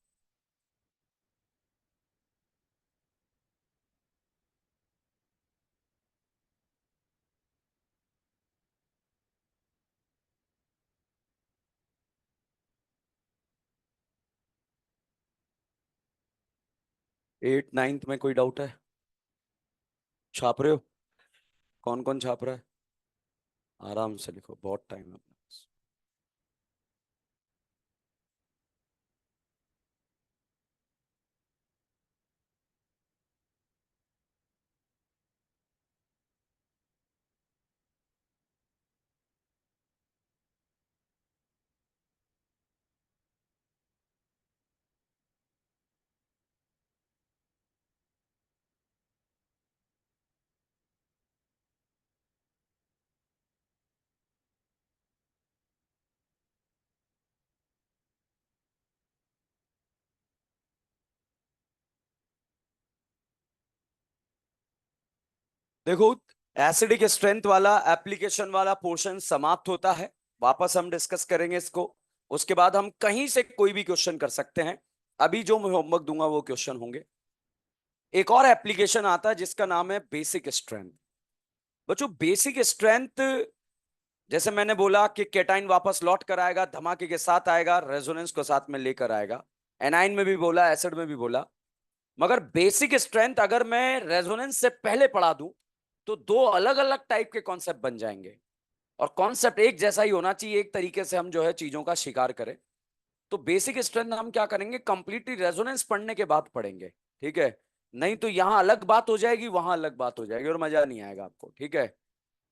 At ninth में कोई डाउट है? छाप रहे हो? कौन कौन छाप रहा है? आराम से लिखो, बहुत टाइम है अपने पास। देखो, एसिडिक स्ट्रेंथ वाला एप्लीकेशन वाला पोर्शन समाप्त होता है। वापस हम डिस्कस करेंगे इसको। उसके बाद हम कहीं से कोई भी क्वेश्चन कर सकते हैं। अभी जो मैं होमवर्क दूंगा वो क्वेश्चन होंगे। एक और एप्लीकेशन आता है जिसका नाम है बेसिक स्ट्रेंथ। बच्चों, बेसिक स्ट्रेंथ जैसे मैंने बोला कि केटाइन वापस लौट कर आएगा, धमाके के साथ आएगा, रेजोनेंस को साथ में लेकर आएगा। एनाइन में भी बोला, एसिड में भी बोला। मगर बेसिक स्ट्रेंथ अगर मैं रेजोनेंस से पहले पढ़ा दूं तो दो अलग अलग टाइप के कॉन्सेप्ट बन जाएंगे, और कॉन्सेप्ट एक जैसा ही होना चाहिए, एक तरीके से हम जो है चीजों का शिकार करें। तो बेसिक स्ट्रेंथ हम क्या करेंगे, कंप्लीटली रेजोनेंस पढ़ने के बाद पढ़ेंगे, ठीक है। नहीं तो यहां अलग बात हो जाएगी, वहां अलग बात हो जाएगी और मजा नहीं आएगा आपको, ठीक है।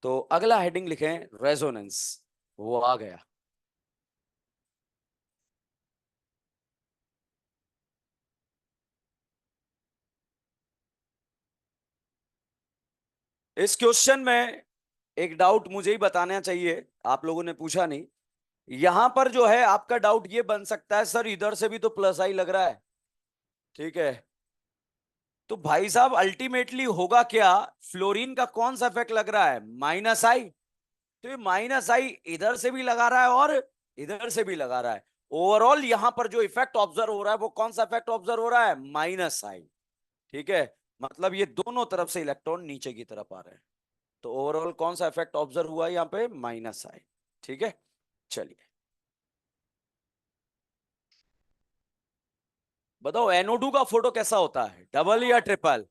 तो अगला हेडिंग लिखें रेजोनेंस, वो आ गया। इस क्वेश्चन में एक डाउट मुझे ही बताना चाहिए, आप लोगों ने पूछा नहीं। यहां पर जो है आपका डाउट ये बन सकता है, सर इधर से भी तो प्लस आई लग रहा है, ठीक है। तो भाई साहब अल्टीमेटली होगा क्या, फ्लोरीन का कौन सा इफेक्ट लग रहा है, माइनस आई। तो ये माइनस आई इधर से भी लगा रहा है और इधर से भी लगा रहा है। ओवरऑल यहां पर जो इफेक्ट ऑब्जर्व हो रहा है वो कौन सा इफेक्ट ऑब्जर्व हो रहा है, माइनस आई, ठीक है। मतलब ये दोनों तरफ से इलेक्ट्रॉन नीचे की तरफ आ रहे हैं। तो ओवरऑल कौन सा इफेक्ट ऑब्जर्व हुआ है यहाँ पे, माइनस आई, ठीक है। चलिए बताओ NO2 का फोटो कैसा होता है, डबल या ट्रिपल।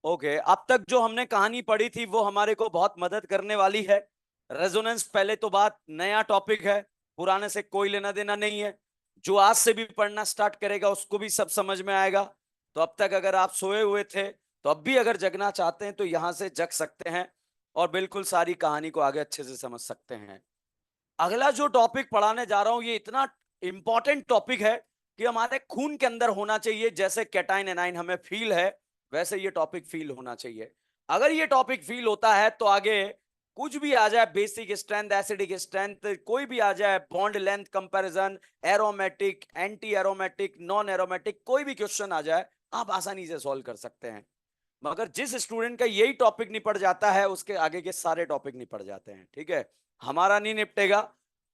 ओके, अब तक जो हमने कहानी पढ़ी थी वो हमारे को बहुत मदद करने वाली है। रेजोनेंस पहले तो बात नया टॉपिक है, पुराने से कोई लेना देना नहीं है। जो आज से भी पढ़ना स्टार्ट करेगा उसको भी सब समझ में आएगा। तो अब तक अगर आप सोए हुए थे तो अब भी अगर जगना चाहते हैं तो यहां से जग सकते हैं और बिल्कुल सारी कहानी को आगे अच्छे से समझ सकते हैं। अगला जो टॉपिक पढ़ाने जा रहा हूं ये इतना इंपॉर्टेंट टॉपिक है कि हमारे खून के अंदर होना चाहिए, जैसे कैटाइन एनाइन हमें फील है वैसे ये टॉपिक फील होना चाहिए। अगर ये टॉपिक फील होता है तो आगे कुछ भी आ जाए, बेसिक स्ट्रेंथ, एसिडिक स्ट्रेंथ, कोई भी आ जाए, bond length comparison, aromatic, anti aromatic, non aromatic, कोई भी क्वेश्चन आ जाए आप आसानी से सॉल्व कर सकते हैं। मगर जिस स्टूडेंट का यही टॉपिक निपट जाता है उसके आगे के सारे टॉपिक निपट जाते हैं, ठीक है। हमारा नहीं निपटेगा।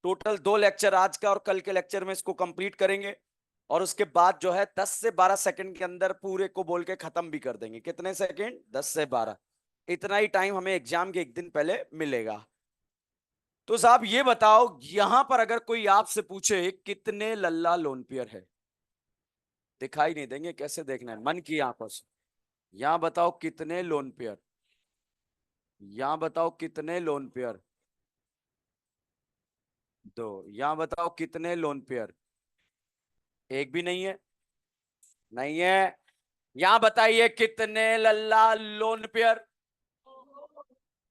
टोटल 2 लेक्चर आज का और कल के लेक्चर में इसको कंप्लीट करेंगे, और उसके बाद जो है 10 से 12 सेकंड के अंदर पूरे को बोल के खत्म भी कर देंगे। कितने सेकंड, 10 से 12। इतना ही टाइम हमें एग्जाम के एक दिन पहले मिलेगा। तो साहब ये बताओ, यहां पर अगर कोई आपसे पूछे कितने लल्ला लोन पेयर है, दिखाई नहीं देंगे, कैसे देखना है, मन की आंखों से। यहां बताओ कितने लोन पेयर, यहां बताओ कितने लोन पेयर, दो। यहां बताओ कितने लोन पेयर, एक भी नहीं है, नहीं है। यहां बताइए कितने लल्ला लोन पेयर,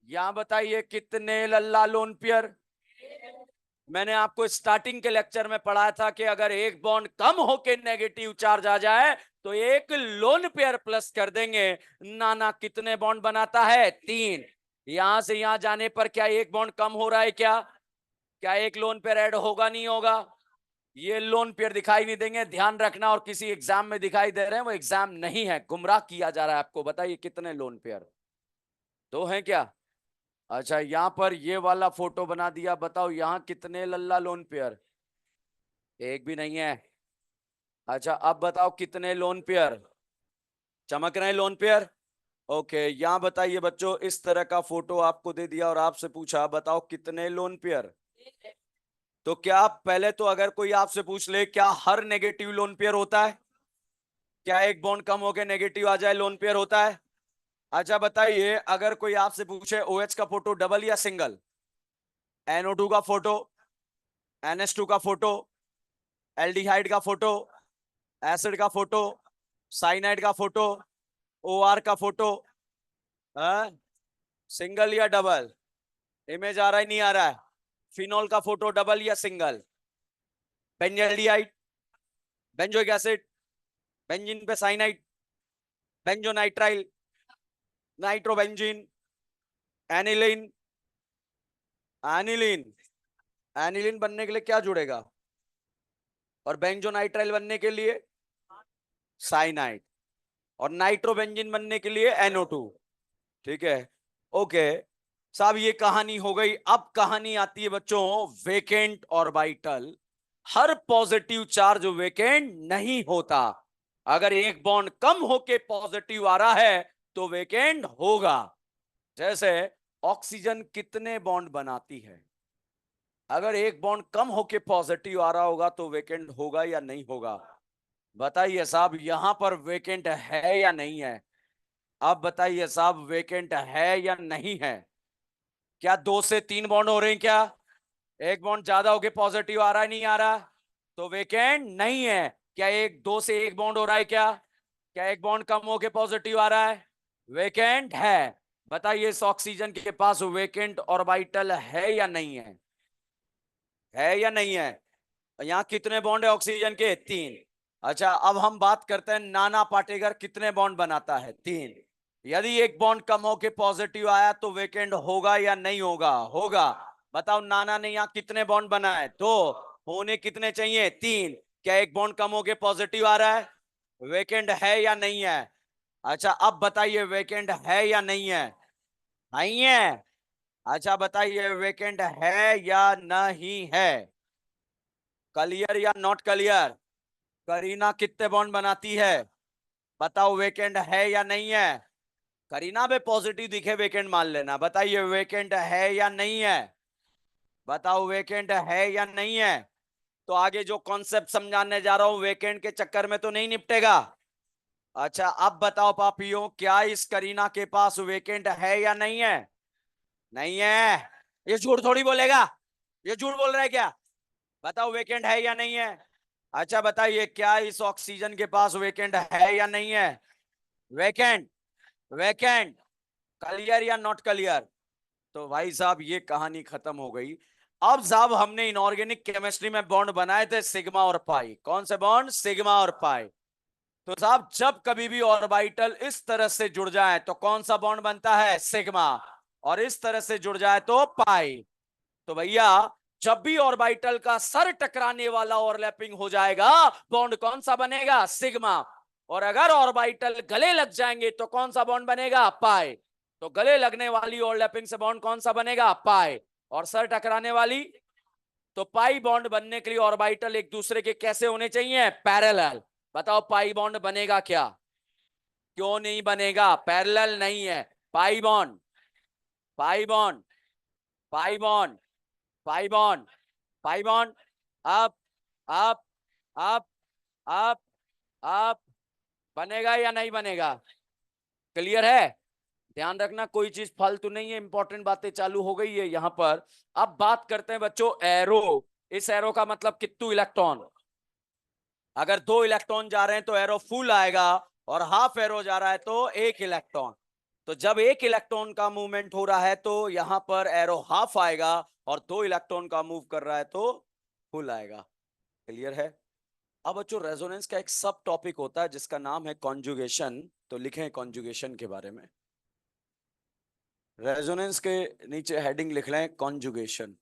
यहां बताइए कितने लल्ला लोन पेयर। मैंने आपको स्टार्टिंग के लेक्चर में पढ़ाया था कि अगर एक बॉन्ड कम होके नेगेटिव चार्ज आ जाए तो एक लोन पेयर प्लस कर देंगे। नाना कितने बॉन्ड बनाता है, 3। यहां से यहां जाने पर क्या एक बॉन्ड कम हो रहा है, क्या क्या एक लोन पेयर ऐड होगा, नहीं होगा। ये लोन पेयर दिखाई नहीं देंगे, ध्यान रखना। और किसी एग्जाम में दिखाई दे रहे हैं वो एग्जाम नहीं है, गुमराह किया जा रहा है आपको। बताइए कितने लोन पेयर, दो हैं क्या। अच्छा, यहां पर ये वाला फोटो बना दिया, बताओ यहां कितने लल्ला लोन पेयर, एक भी नहीं है। अच्छा अब बताओ कितने लोन पेयर, चमक रहे हैं लोन पेयर। ओके, यहां बताइए बच्चों, इस तरह का फोटो आपको दे दिया और आपसे पूछा बताओ कितने लोन पेयर। तो क्या पहले तो अगर कोई आपसे पूछ ले क्या हर नेगेटिव लोन पेयर होता है, क्या एक बॉन्ड कम होकर नेगेटिव आ जाए लोन पेयर होता है। अच्छा बताइए, अगर कोई आपसे पूछे OH का फोटो डबल या सिंगल, NO2 का फोटो, NH2 का फोटो, एल्डिहाइड का फोटो, एसिड का फोटो, साइनाइड का फोटो, OR का फोटो, सिंगल या डबल, इमेज आ रहा है नहीं आ रहा है। फिनॉल का फोटो डबल या single, benzaldehyde, benzoic acid, benzene पे cyanide, benzonitrile, nitrobenzene, aniline, aniline. Aniline बनने के लिए क्या जुड़ेगा, और बेंजोनाइट्राइल बनने के लिए साइनाइड, और नाइट्रोबेंजीन बनने के लिए NO2, ठीक है। ओके साहब, ये कहानी हो गई। अब कहानी आती है बच्चों वेकेंट ऑर्बिटल। हर पॉजिटिव चार्ज वेकेंट नहीं होता। अगर एक बॉन्ड कम होके पॉजिटिव आ रहा है तो वेकेंट होगा। जैसे ऑक्सीजन कितने बॉन्ड बनाती है? अगर एक बॉन्ड कम होके पॉजिटिव आ रहा होगा तो वेकेंट होगा या नहीं होगा? बताइए साहब, यहां पर वेकेंट है या नहीं है? अब बताइए साहब, वेकेंट है या नहीं है? क्या 2 से 3 बॉन्ड हो रहे हैं क्या? एक बॉन्ड ज्यादा होके पॉजिटिव आ रहा है, नहीं आ रहा? तो वेकेंट नहीं है। क्या एक 2 से 1 बॉन्ड हो रहा है क्या? क्या एक बॉन्ड कम होके पॉजिटिव आ रहा है? वेकेंट है। बताइए इस ऑक्सीजन के पास वेकेंट ऑर्बिटल है या नहीं है? है या नहीं है? यहाँ कितने बॉन्ड है ऑक्सीजन के? 3। अच्छा, अब हम बात करते हैं नाना पाटेकर कितने बॉन्ड बनाता है? 3। यदि एक बॉन्ड कम होके पॉजिटिव आया तो वेकेंट होगा या नहीं होगा? होगा। बताओ नाना ने यहाँ कितने बॉन्ड बनाए? 2। होने कितने चाहिए? 3। क्या एक बॉन्ड कम होके पॉजिटिव आ रहा है? वेकेंट है या नहीं है? अच्छा, अब बताइए वेकेंट है या नहीं है? नहीं है। अच्छा बताइए वेकेंट है या नहीं है? क्लियर या नॉट क्लियर? करीना कितने बॉन्ड बनाती है? बताओ वेकेंट है या नहीं है? करीना पे पॉजिटिव दिखे वेकेंट मान लेना। बताइए वेकेंट है या नहीं है? बताओ वेकेंट है या नहीं है? तो आगे जो कॉन्सेप्ट समझाने जा रहा हूं वेकेंट के चक्कर में तो नहीं निपटेगा। अच्छा अब बताओ पापियों, क्या इस करीना के पास वेकेंट है या नहीं है? नहीं है। ये झूठ थोड़ी बोलेगा, ये झूठ बोल रहा है क्या? बताओ वेकेंट है या नहीं है? अच्छा बताइए, क्या इस ऑक्सीजन के पास वेकेंट है या नहीं है? वेकेंट। वेकेंट। क्लियर या नॉट क्लियर? तो भाई साहब ये कहानी खत्म हो गई। अब साहब हमने इनऑर्गेनिक केमिस्ट्री में बॉन्ड बनाए थे सिग्मा और पाई। कौन से बॉन्ड? सिग्मा और पाई। तो साहब जब कभी भी ऑर्बिटल इस तरह से जुड़ जाए तो कौन सा बॉन्ड बनता है? सिग्मा। और इस तरह से जुड़ जाए तो पाई। तो भैया जब भी ऑर्बिटल का सर टकराने वाला ओवरलैपिंग हो जाएगा, बॉन्ड कौन सा बनेगा? सिग्मा। और अगर ऑर्बिटल गले लग जाएंगे तो कौन सा बॉन्ड बनेगा? पाई। तो गले लगने वाली ओवरलैपिंग से बॉन्ड कौन सा बनेगा? पाई। और सर टकराने वाली? तो पाई बॉन्ड बनने के लिए ऑर्बिटल एक दूसरे के कैसे होने चाहिए? पैरेलल। बताओ पाई बॉन्ड बनेगा क्या? क्यों नहीं बनेगा? पैरेलल नहीं है। Pi bond, pi bond, pi bond, pi bond, pi bond. अब अब अब अब अब बनेगा या नहीं बनेगा? क्लियर है? ध्यान रखना कोई चीज फालतू नहीं है, इंपॉर्टेंट बातें चालू हो गई है यहां पर। अब बात करते हैं बच्चों एरो। इस एरो का मतलब कितने इलेक्ट्रॉन? अगर 2 इलेक्ट्रॉन जा रहे हैं तो एरो फुल आएगा, और हाफ एरो जा रहा है तो 1 इलेक्ट्रॉन। तो जब 1 इलेक्ट्रॉन का मूवमेंट हो रहा है तो यहां पर एरो हाफ आएगा, और 2 इलेक्ट्रॉन का मूव कर रहा है तो फुल आएगा। क्लियर है? अब बच्चों रेजोनेंस का एक सब टॉपिक होता है जिसका नाम है कॉन्जुगेशन। तो लिखें कॉन्जुगेशन के बारे में। रेजोनेंस के नीचे हेडिंग लिख लें कॉन्जुगेशन।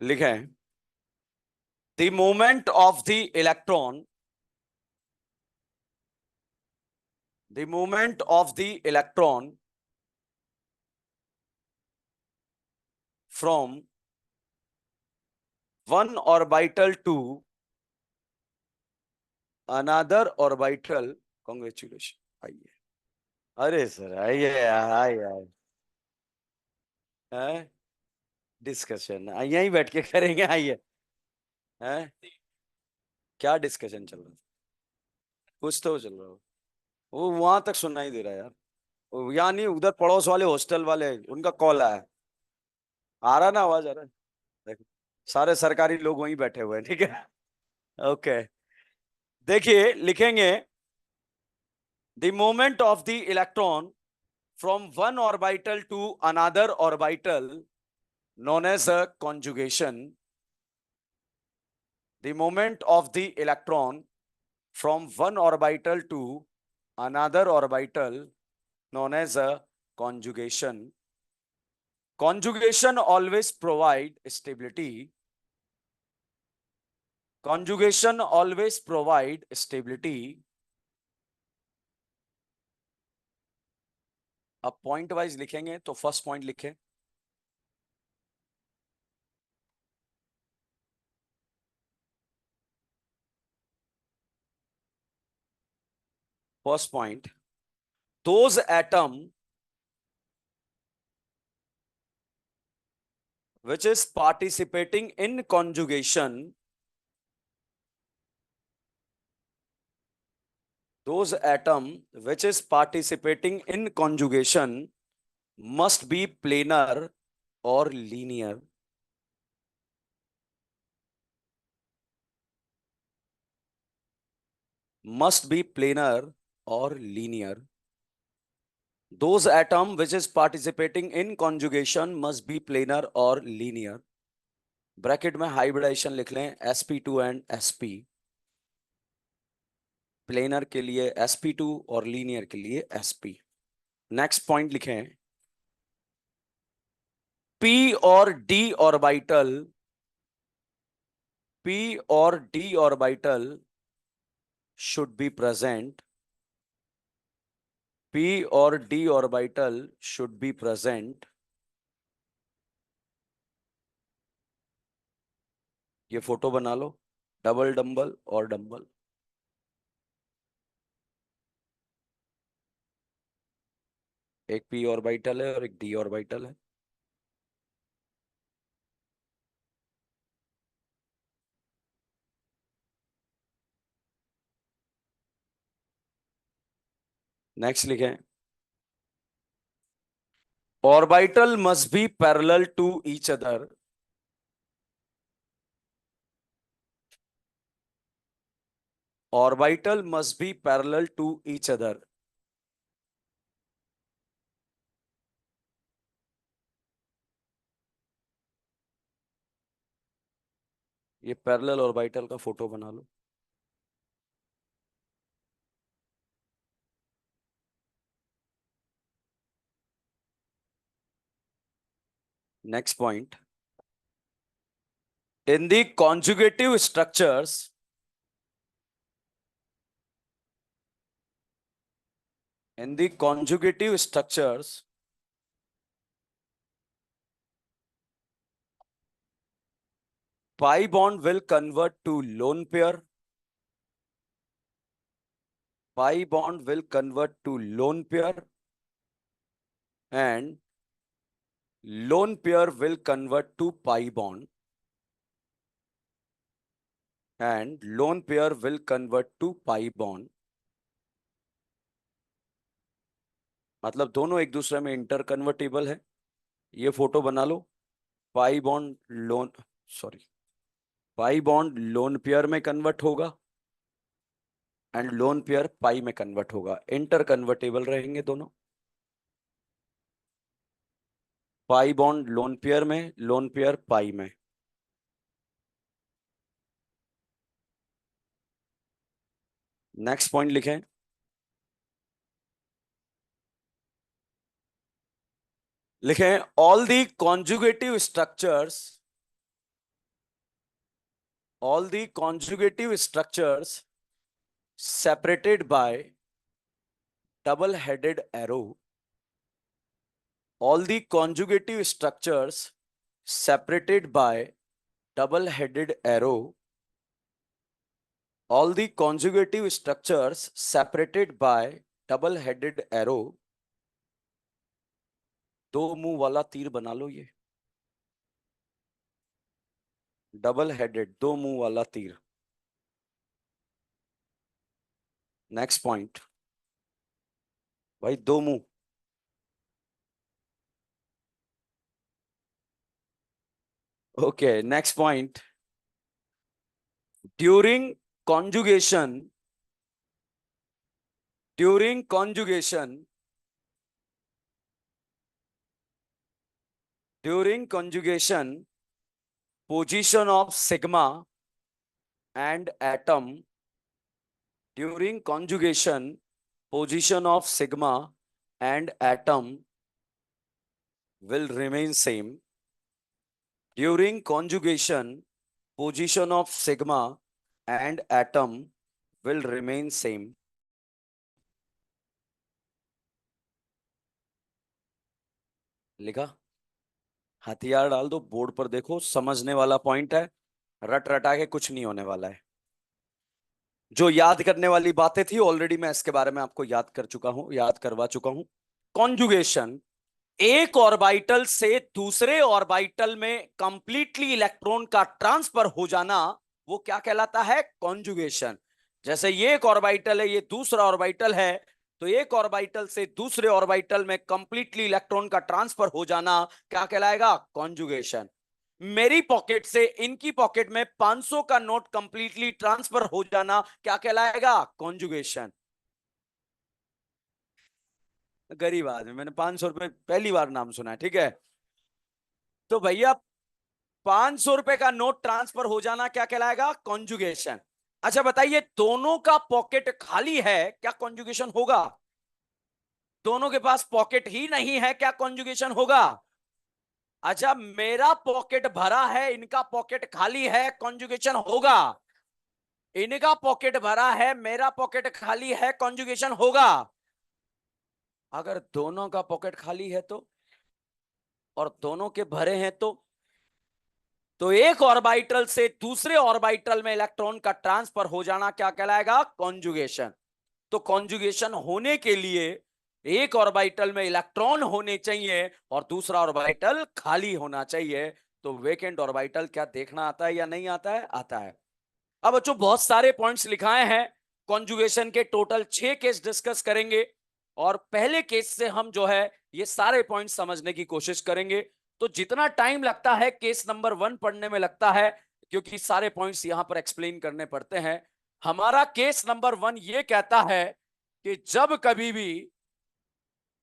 लिखें the movement of the electron, the movement of the electron from one orbital to another orbital. Congratulation. आइए। अरे सर आइए यार, आइए आइए। डिस्कशन यहीं बैठ के करेंगे, आइए। हैं? क्या डिस्कशन चल रहा है? कुछ तो चल रहा हो। वो वहां तक सुनाई दे रहा है यार। यहाँ नहीं, उधर पड़ोस वाले हॉस्टल वाले उनका कॉल आया। आ रहा ना, आवाज आ रहा है? देखो, सारे सरकारी लोग वहीं बैठे हुए हैं, ठीक है। ओके। देखिए लिखेंगे the moment of the electron from one orbital to another orbital known as a conjugation. The moment of the electron from one orbital to another orbital known as a conjugation. Conjugation always provide stability. Conjugation always provide stability. अब पॉइंट वाइज लिखेंगे तो फर्स्ट पॉइंट लिखें First point, those atom which is participating in conjugation, those atom which is participating in conjugation must be planar or linear. Must be planar or linear. Those atom which is participating in conjugation must be planar or linear. Bracket में हाइब्रिडाइजेशन लिख लें sp2 एंड sp. प्लेनर के लिए sp2 और लीनियर के लिए sp. नेक्स्ट पॉइंट लिखें, p और d ऑर्बिटल, p और d orbital should be present. p और d orbital should be present. ये फोटो बना लो, डबल डंबल और डंबल. एक p ऑर्बिटल है और एक d ऑर्बिटल है. नेक्स्ट लिखें, orbital must be parallel to each other. Orbital must be parallel to each other. ये पैरेलल ऑर्बिटल का फोटो बना लो. Next point, in the conjugative structures, in the conjugative structures, pi bond will convert to lone pair. Pi bond will convert to lone pair and lone pair will convert to pi bond and lone pair will convert to pi bond. मतलब दोनों एक दूसरे में इंटर कन्वर्टेबल है. ये फोटो बना लो. Pi bond lone, sorry, pi bond lone pair में कन्वर्ट होगा एंड लोन पेयर पाई में कन्वर्ट होगा. इंटर कन्वर्टेबल रहेंगे दोनों. पाई बॉन्ड लोन पेयर में, लोन पेयर पाई में. नेक्स्ट पॉइंट लिखें, all the conjugative structures, all the conjugative structures separated by double-headed arrow, all the conjugative structures separated by double-headed arrow, all the conjugative structures separated by double-headed arrow. दो मुंह वाला तीर बना लो. ये डबल हेडेड, दो मुंह वाला तीर. नेक्स्ट पॉइंट, भाई दो मुंह. Okay, next point, during conjugation, during conjugation, during conjugation, position of sigma and atom, during conjugation, position of sigma and atom will remain same. During conjugation, position of sigma and atom will remain same. लिखा, हथियार डाल दो, बोर्ड पर देखो, समझने वाला पॉइंट है. रट रटा के कुछ नहीं होने वाला है. जो याद करने वाली बातें थी ऑलरेडी मैं इसके बारे में आपको याद कर चुका हूं, याद करवा चुका हूं। कॉन्जुगेशन, एक ऑर्बिटल से दूसरे ऑर्बिटल में कंप्लीटली इलेक्ट्रॉन का ट्रांसफर हो जाना, वो क्या कहलाता है? कॉन्जुगेशन। जैसे ये एक ऑर्बिटल है, ये दूसरा ऑर्बिटल है, तो एक ऑर्बिटल से दूसरे ऑर्बिटल में कंप्लीटली इलेक्ट्रॉन का ट्रांसफर हो जाना क्या कहलाएगा? कॉन्जुगेशन। मेरी पॉकेट से इनकी पॉकेट में 500 का नोट कंप्लीटली ट्रांसफर हो जाना क्या कहलाएगा? कॉन्जुगेशन। गरीब आदमी, मैंने 500 रुपए पहली बार नाम सुना है, ठीक है। तो भैया 500 रुपए का नोट ट्रांसफर हो जाना क्या कहलाएगा? कॉन्जुगेशन। अच्छा बताइए, दोनों का पॉकेट खाली है, क्या कॉन्जुगेशन होगा? दोनों के पास पॉकेट ही नहीं है, क्या कॉन्जुगेशन होगा? अच्छा, मेरा पॉकेट भरा है, इनका पॉकेट खाली है, कॉन्जुगेशन होगा। इनका पॉकेट भरा है, मेरा पॉकेट खाली है, कॉन्जुगेशन होगा। अगर दोनों का पॉकेट खाली है तो, और दोनों के भरे हैं तो एक ऑर्बिटल से दूसरे ऑर्बिटल में इलेक्ट्रॉन का ट्रांसफर हो जाना क्या कहलाएगा? कॉन्जुगेशन। तो कॉन्जुगेशन होने के लिए एक ऑर्बिटल में इलेक्ट्रॉन होने चाहिए और दूसरा ऑर्बिटल खाली होना चाहिए। तो वेकेंट ऑर्बिटल क्या देखना आता है या नहीं आता है? आता है। अब बच्चों बहुत सारे पॉइंट्स लिखाए हैं, कॉन्जुगेशन के टोटल 6 केस डिस्कस करेंगे, और पहले केस से हम जो है ये सारे पॉइंट्स समझने की कोशिश करेंगे। तो जितना टाइम लगता है केस नंबर 1 पढ़ने में लगता है, क्योंकि सारे पॉइंट्स यहां पर एक्सप्लेन करने पड़ते हैं। हमारा केस नंबर 1 ये कहता है कि जब कभी भी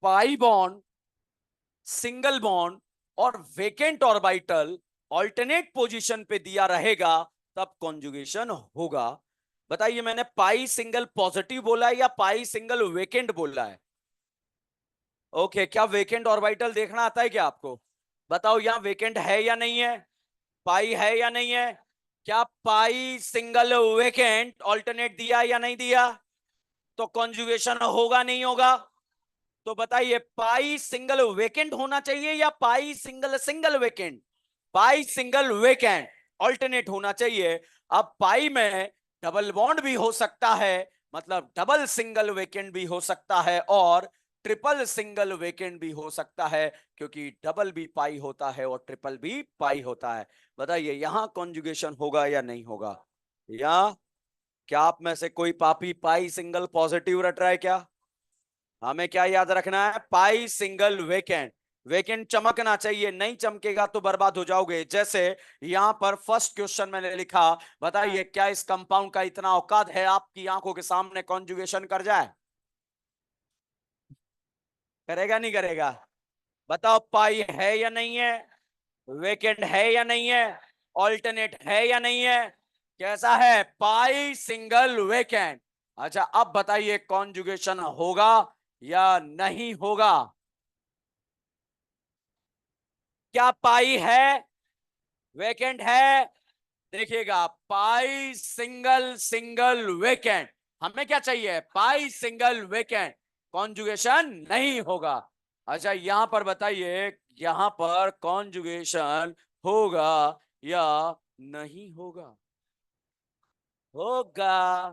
पाई बॉन्ड, सिंगल बॉन्ड और वेकेंट ऑर्बिटल ऑल्टरनेट पोजीशन पे दिया रहेगा तब कॉन्जुगेशन होगा। बताइए, मैंने पाई सिंगल पॉजिटिव बोला है या पाई सिंगल वेकेंट बोला है? ओके, क्या वेकेंट ऑर्बिटल देखना आता है क्या आपको? बताओ, यहां वेकेंट है या नहीं है? पाई है या नहीं है? क्या पाई सिंगल वेकेंट ऑल्टरनेट दिया या नहीं दिया? तो कॉन्जुगेशन होगा नहीं होगा? तो बताइए, पाई सिंगल वेकेंट होना चाहिए या पाई सिंगल सिंगल वेकेंट? पाई सिंगल वेकेंट ऑल्टरनेट होना चाहिए। अब पाई में डबल बॉन्ड भी हो सकता है, मतलब डबल सिंगल वेकेंट भी हो सकता है, और ट्रिपल सिंगल वेकेंट भी हो सकता है, क्योंकि डबल भी पाई होता है और ट्रिपल भी पाई होता है। बताइए, यहां कॉन्जुगेशन होगा या नहीं होगा? या क्या आप में से कोई पापी पाई सिंगल पॉजिटिव रट रहा है क्या? हमें क्या याद रखना है? पाई सिंगल वेकेंट। वेकेंट चमकना चाहिए, नहीं चमकेगा तो बर्बाद हो जाओगे। जैसे यहां पर फर्स्ट क्वेश्चन मैंने लिखा, बताइए क्या इस कंपाउंड का इतना औकात है आपकी आंखों के सामने कॉन्जुगेशन कर जाए? करेगा नहीं करेगा? बताओ, पाई है या नहीं है? वेकेंट है या नहीं है? ऑल्टरनेट है या नहीं है? कैसा है? पाई सिंगल वेकेंट। अच्छा, अब बताइए कॉन्जुगेशन होगा या नहीं होगा? क्या पाई है, वेकेंट है? देखिएगा, पाई सिंगल सिंगल वेकेंट। हमें क्या चाहिए? पाई सिंगल वेकेंट। कॉन्जुगेशन नहीं होगा। अच्छा, यहां पर बताइए, यहां पर कॉन्जुगेशन होगा या नहीं होगा? होगा।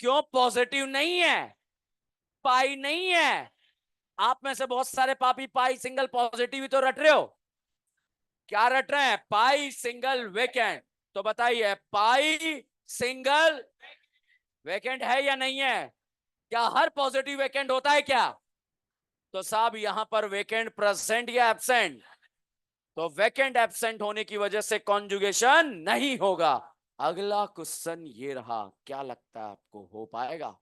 क्यों पॉजिटिव नहीं है? पाई नहीं है? आप में से बहुत सारे पापी पाई सिंगल पॉजिटिव ही तो रट रहे हो। क्या रट रहे हैं? पाई सिंगल वेकेंट। तो बताइए, पाई सिंगल वेकेंट है या नहीं है? क्या हर पॉजिटिव वेकेंट होता है क्या? तो साहब, यहां पर वेकेंट प्रेजेंट या एब्सेंट? तो वेकेंट एब्सेंट होने की वजह से कॉन्जुगेशन नहीं होगा। अगला क्वेश्चन ये रहा, क्या लगता है आपको हो पाएगा?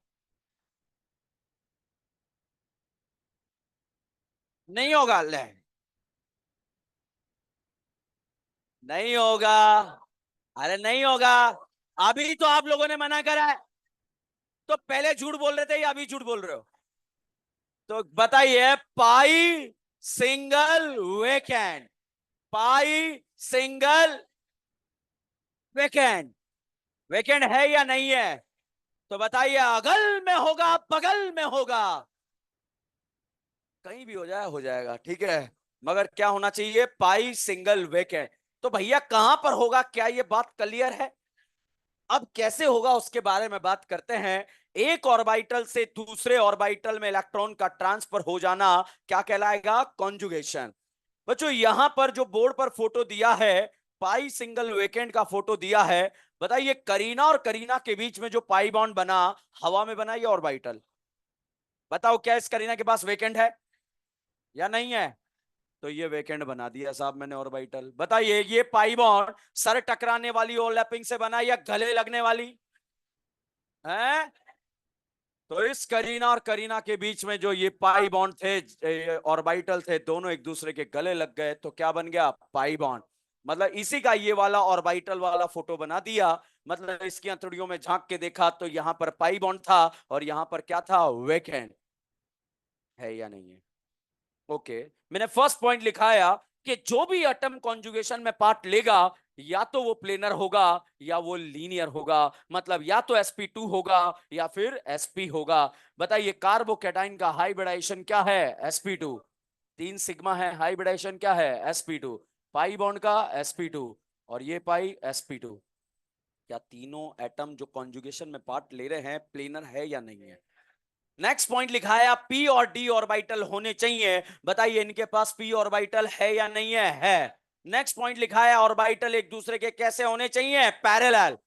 नहीं होगा? ले, नहीं होगा। अरे नहीं होगा। अभी तो आप लोगों ने मना करा है। तो पहले झूठ बोल रहे थे या अभी झूठ बोल रहे हो? तो बताइए, पाई सिंगल वेकेंट, पाई सिंगल वेकेंट, वेकेंट है या नहीं है? तो बताइए, अगल में होगा बगल में होगा? कहीं भी हो जाए, हो जाएगा, ठीक है। मगर क्या होना चाहिए? पाई सिंगल वेकेंट। तो भैया कहां पर होगा, क्या ये बात क्लियर है? अब कैसे होगा उसके बारे में बात करते हैं। एक ऑर्बिटल से दूसरे ऑर्बिटल में इलेक्ट्रॉन का ट्रांसफर हो जाना क्या कहलाएगा? कॉन्जुगेशन। बच्चों यहां पर जो बोर्ड पर फोटो दिया है, पाई सिंगल वेकेंट का फोटो दिया है। बताइए करीना और करीना के बीच में जो पाई बॉन्ड बना, हवा में बना ये ऑर्बिटल। बताओ क्या इस करीना के पास वेकेंट है या नहीं है? तो ये वेकेंट बना दिया साहब मैंने ऑर्बिटल। बताइए ये पाई बॉन्ड सर टकराने वाली ओवरलैपिंग से बना या गले लगने वाली है? तो इस करीना और करीना के बीच में जो ये पाई बॉन्ड थे, ऑर्बिटल थे, दोनों एक दूसरे के गले लग गए तो क्या बन गया? Pi bond. मतलब इसी का ये वाला ऑर्बिटल वाला फोटो बना दिया। मतलब इसकी अंतड़ियों में झांक के देखा तो यहां पर पाई बॉन्ड था और यहां पर क्या था? वेकेंट। है या नहीं है? ओके। मैंने फर्स्ट पॉइंट लिखाया कि जो भी एटम कॉन्जुगेशन में पार्ट लेगा या तो वो प्लेनर होगा या वो लीनियर होगा। मतलब या तो sp2 होगा या फिर sp होगा। बताइए कार्बोकैटाइन का हाइब्रिडाइजेशन क्या है? sp2। 3 सिग्मा है, हाइब्रिडाइजेशन क्या है? sp2। पाई बॉन्ड का sp2 और ये पाई sp2। क्या तीनों एटम जो कॉन्जुगेशन में पार्ट ले रहे हैं प्लेनर है या नहीं है? नेक्स्ट पॉइंट लिखा है p और d ऑर्बिटल होने चाहिए। बताइए इनके पास p ऑर्बिटल है या नहीं है? है। नेक्स्ट पॉइंट लिखा है ऑर्बिटल एक दूसरे के कैसे होने चाहिए? पैरेलल।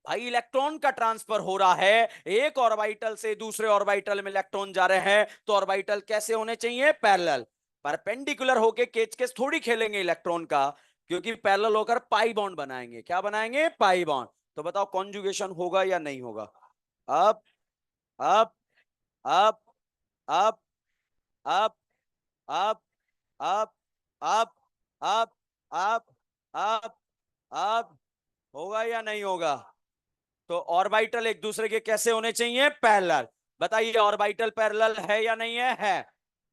भाई इलेक्ट्रॉन का ट्रांसफर हो रहा है, एक ऑर्बिटल से दूसरे ऑर्बिटल में इलेक्ट्रॉन जा रहे हैं तो ऑर्बिटल कैसे होने चाहिए? पैरेलल। परपेंडिकुलर होके केच केस थोड़ी खेलेंगे इलेक्ट्रॉन का, क्योंकि पैरेलल होकर पाई बॉन्ड बनाएंगे। क्या बनाएंगे? Pi bond. तो बताओ कॉन्जुगेशन होगा या नहीं होगा? अब अब अब अब अब अब अब अब अब अब अब अब होगा या नहीं होगा? तो ऑर्बिटल एक दूसरे के कैसे होने चाहिए? पैरेलल। बताइए ऑर्बिटल पैरेलल है या नहीं है? है।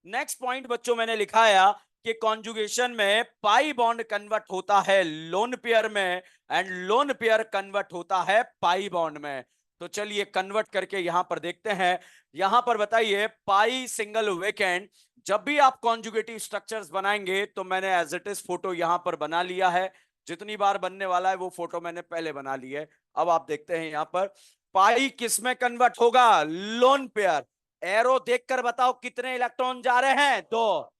नेक्स्ट पॉइंट बच्चों मैंने लिखाया कि कॉन्जुगेशन में पाई बॉन्ड कन्वर्ट होता है लोन पेयर में एंड लोन पेयर कन्वर्ट होता है पाई बॉन्ड में। तो चलिए कन्वर्ट करके यहां पर देखते हैं। यहां पर बताइए पाई सिंगल वेकेंट। जब भी आप कॉन्जुगेटिव स्ट्रक्चर्स बनाएंगे तो मैंने एज इट इज फोटो यहां पर बना लिया है। जितनी बार बनने वाला है वो फोटो मैंने पहले बना ली है। अब आप देखते हैं यहां पर पाई किस में कन्वर्ट होगा? Lone pair. एरो देखकर बताओ कितने इलेक्ट्रॉन जा रहे हैं? दो।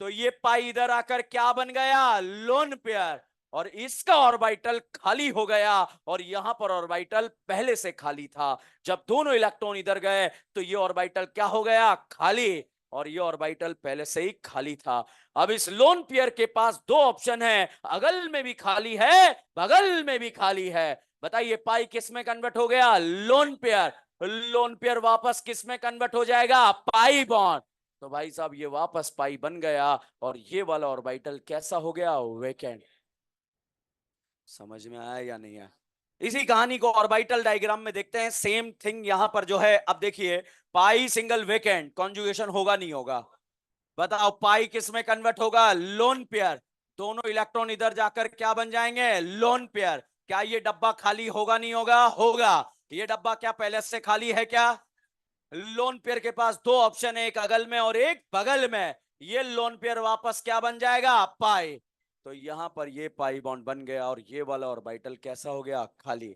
तो ये पाई इधर आकर क्या बन गया? Lone pair. और इसका ऑर्बिटल खाली हो गया और यहां पर ऑर्बिटल पहले से खाली था। जब दोनों इलेक्ट्रॉन इधर गए तो ये ऑर्बिटल क्या हो गया? खाली। और ये ऑर्बिटल पहले से ही खाली था। अब इस लोन पेयर के पास दो ऑप्शन है, अगल में भी खाली है बगल में भी खाली है। बताइए पाई किस में कन्वर्ट हो गया? Loan pair. लोन पेयर वापस किस में कन्वर्ट हो जाएगा? Pi bond. तो भाई साहब ये वापस पाई बन गया और ये वाला ऑर्बिटल कैसा हो गया? वेकेंट। समझ में आया या नहीं आया? इसी कहानी को ऑर्बिटल डायग्राम में देखते हैं। सेम थिंग यहां पर जो है। अब देखिए पाई सिंगल वेकेंट, कॉन्जुगेशन होगा नहीं होगा? बताओ पाई किस में कन्वर्ट होगा? Lone pair. दोनों इलेक्ट्रॉन इधर जाकर क्या बन जाएंगे? Lone pair. क्या ये डब्बा खाली होगा नहीं होगा? होगा। ये डब्बा क्या पहले से खाली है क्या? लोन पेयर के पास दो ऑप्शन है, एक अगल में और एक बगल में। ये लोन पेयर वापस क्या बन जाएगा? पाई। तो यहां पर ये पाई बॉन्ड बन गया और ये वाला ऑर्बिटल कैसा हो गया? खाली।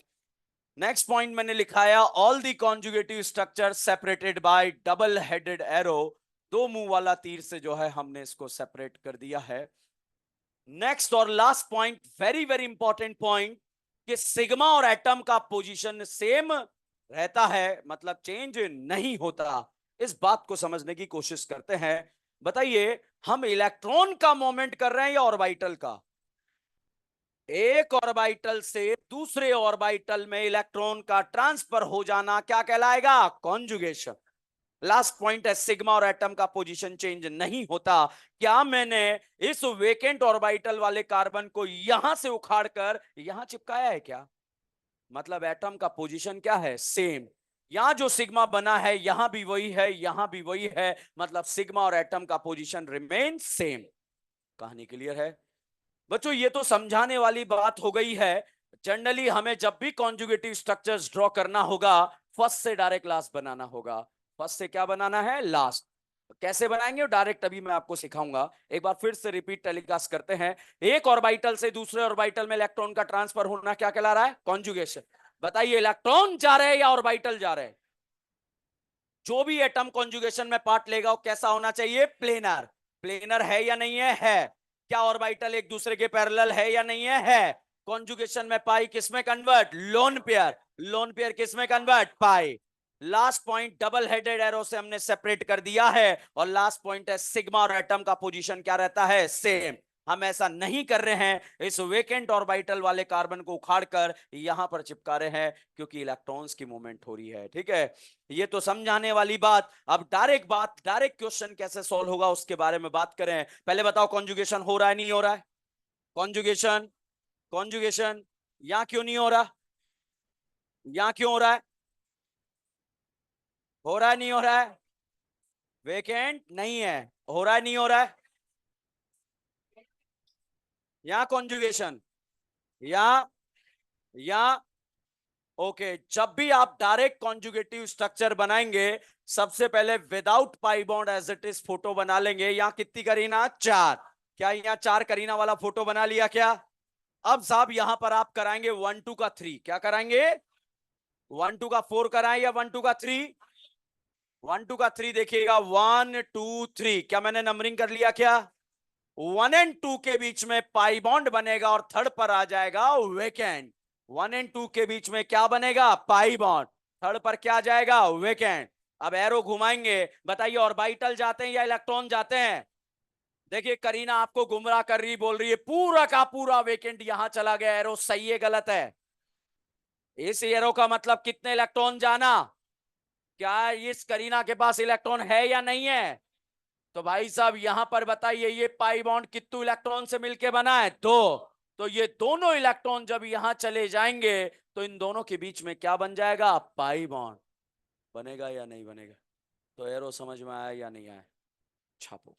नेक्स्ट पॉइंट मैंने लिखाया all the conjugative structure separated by double headed arrow. दो मुंह वाला तीर से जो है हमने इसको सेपरेट कर दिया है। नेक्स्ट और last point, very very important point, कि सिग्मा और एटम का पोजीशन सेम रहता है, मतलब चेंज नहीं होता। इस बात को समझने की कोशिश करते हैं। बताइए हम इलेक्ट्रॉन का मोमेंट कर रहे हैं या ऑर्बिटल का? एक ऑर्बिटल से दूसरे ऑर्बिटल में इलेक्ट्रॉन का ट्रांसफर हो जाना क्या कहलाएगा? कॉन्जुगेशन। लास्ट पॉइंट है सिग्मा और एटम का पोजीशन चेंज नहीं होता। क्या मैंने इस वेकेंट ऑर्बिटल वाले कार्बन को यहां से उखाड़कर यहां चिपकाया है क्या? मतलब एटम का पोजीशन क्या है? सेम। यहां जो सिग्मा बना है यहां भी वही है, यहां भी वही है। मतलब सिग्मा और एटम का पोजीशन रिमेन सेम। कहानी क्लियर है? बच्चों ये तो समझाने वाली बात हो गई है। जनरली हमें जब भी कॉन्जुगेटिव स्ट्रक्चर्स ड्रॉ करना होगा फर्स्ट से डायरेक्ट लास्ट बनाना होगा। फर्स्ट से क्या बनाना है? लास्ट। कैसे बनाएंगे डायरेक्ट अभी मैं आपको सिखाऊंगा। एक बार फिर से रिपीट टेलीकास्ट करते हैं। एक ऑर्बिटल से दूसरे ऑर्बिटल में इलेक्ट्रॉन का ट्रांसफर होना क्या कहला रहा है? कॉन्जुगेशन। बताइए इलेक्ट्रॉन जा रहे हैं या ऑर्बिटल जा रहे हैं? जो भी एटम कॉन्जुगेशन में पार्ट लेगा वो कैसा होना चाहिए? प्लेनर। प्लेनर है या नहीं है? है। क्या ऑर्बिटल एक दूसरे के पैरेलल है या नहीं है? है। कॉन्जुगेशन में पाई किस में convert? Lone pair. Lone pair किस में convert? Pi. Last point double headed arrow से हमने सेपरेट कर दिया है, और लास्ट पॉइंट है सिग्मा और एटम का पोजीशन क्या रहता है? सेम। हम ऐसा नहीं कर रहे हैं, इस वेकेंट ऑर्बिटल वाले कार्बन को उखाड़कर यहां पर चिपका रहे हैं, क्योंकि इलेक्ट्रॉन्स की मूवमेंट हो रही है। ठीक है, ये तो समझाने वाली बात। अब डायरेक्ट क्वेश्चन कैसे सॉल्व होगा उसके बारे में बात करें। पहले बताओ कॉन्जुगेशन हो रहा है नहीं हो रहा है? कॉन्जुगेशन, कॉन्जुगेशन यहां क्यों नहीं हो रहा? यहां क्यों हो रहा है? हो रहा है नहीं हो रहा है? वेकेंट नहीं है। हो रहा है नहीं हो रहा है? यहां कॉन्जुगेशन, यहां, यहां। ओके, जब भी आप डायरेक्ट कॉन्जुगेटिव स्ट्रक्चर बनाएंगे, सबसे पहले without pi bond as it is photo बना लेंगे। यहां कितनी करीना? 4। क्या यहाँ 4 करीना वाला फोटो बना लिया क्या? अब साहब यहां पर आप कराएंगे 1 2 का 3। क्या कराएंगे? 1 2 का 4 कराएं या 1 2 का 3? 1 2 का 3 देखिएगा, 1 2 3। क्या मैंने नंबरिंग कर लिया क्या? 1 एंड 2 के बीच में पाई बॉन्ड बनेगा और थर्ड पर आ जाएगा वेकेंट। 1 एंड 2 के बीच में क्या बनेगा? Pi bond. थर्ड पर क्या आ जाएगा? वेकेंट। अब एरो घुमाएंगे, बताइए ऑर्बिटल जाते हैं या इलेक्ट्रॉन जाते हैं? देखिए करीना आपको गुमराह कर रही, बोल रही है पूरा का पूरा वेकेंट यहां चला गया। एरो सही है गलत है? इस एरो का मतलब कितने इलेक्ट्रॉन जाना? क्या इस करीना के पास इलेक्ट्रॉन है या नहीं है? तो भाई साहब यहां पर बताइए, ये पाई बॉन्ड कितने इलेक्ट्रॉन से मिलके बना है? 2। तो ये दोनों इलेक्ट्रॉन जब यहां चले जाएंगे, तो इन दोनों के बीच में क्या बन जाएगा? Pi bond. बनेगा या नहीं बनेगा? तो एरो समझ में आया या नहीं आया? छापो।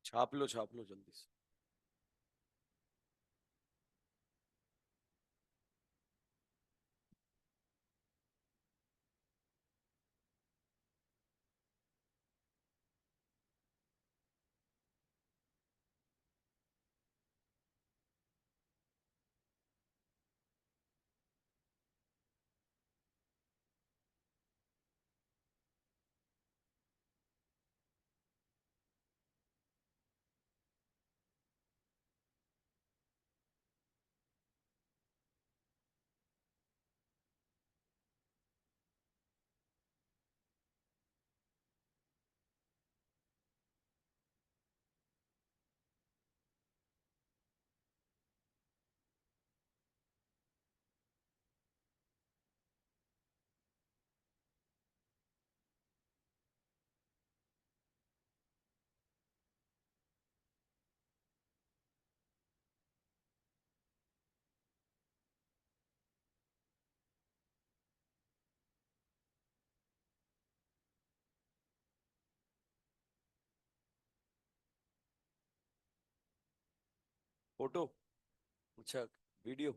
छाप लो जल्दी से। फोटो? अच्छा, वीडियो?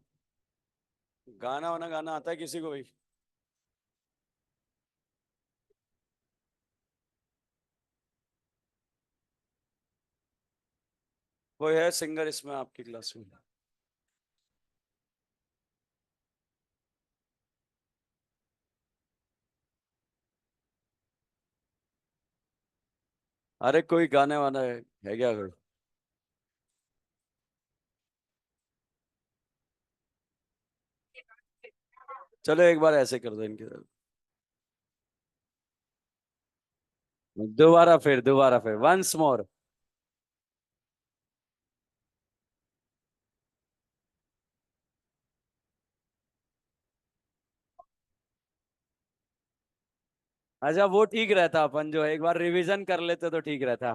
गाना वाना गाना आता है किसी को भाई? कोई है सिंगर इसमें आपकी क्लास में? अरे कोई गाने वाना है क्या अगर? चलो एक बार ऐसे कर दो इनके साथ। दोबारा फिर वंस मोर। अच्छा वो ठीक रहता, अपन जो एक बार रिवीजन कर लेते तो ठीक रहता।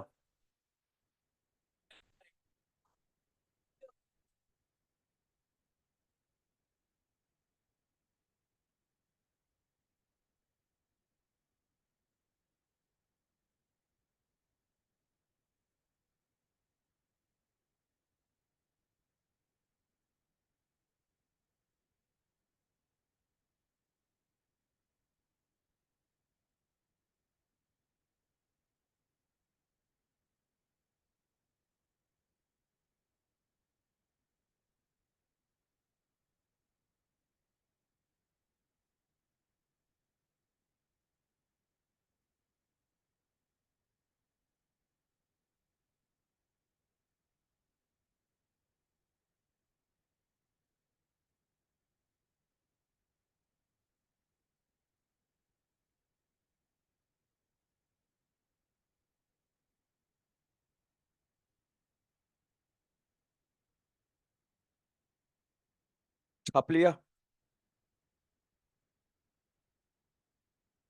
छाप लिया।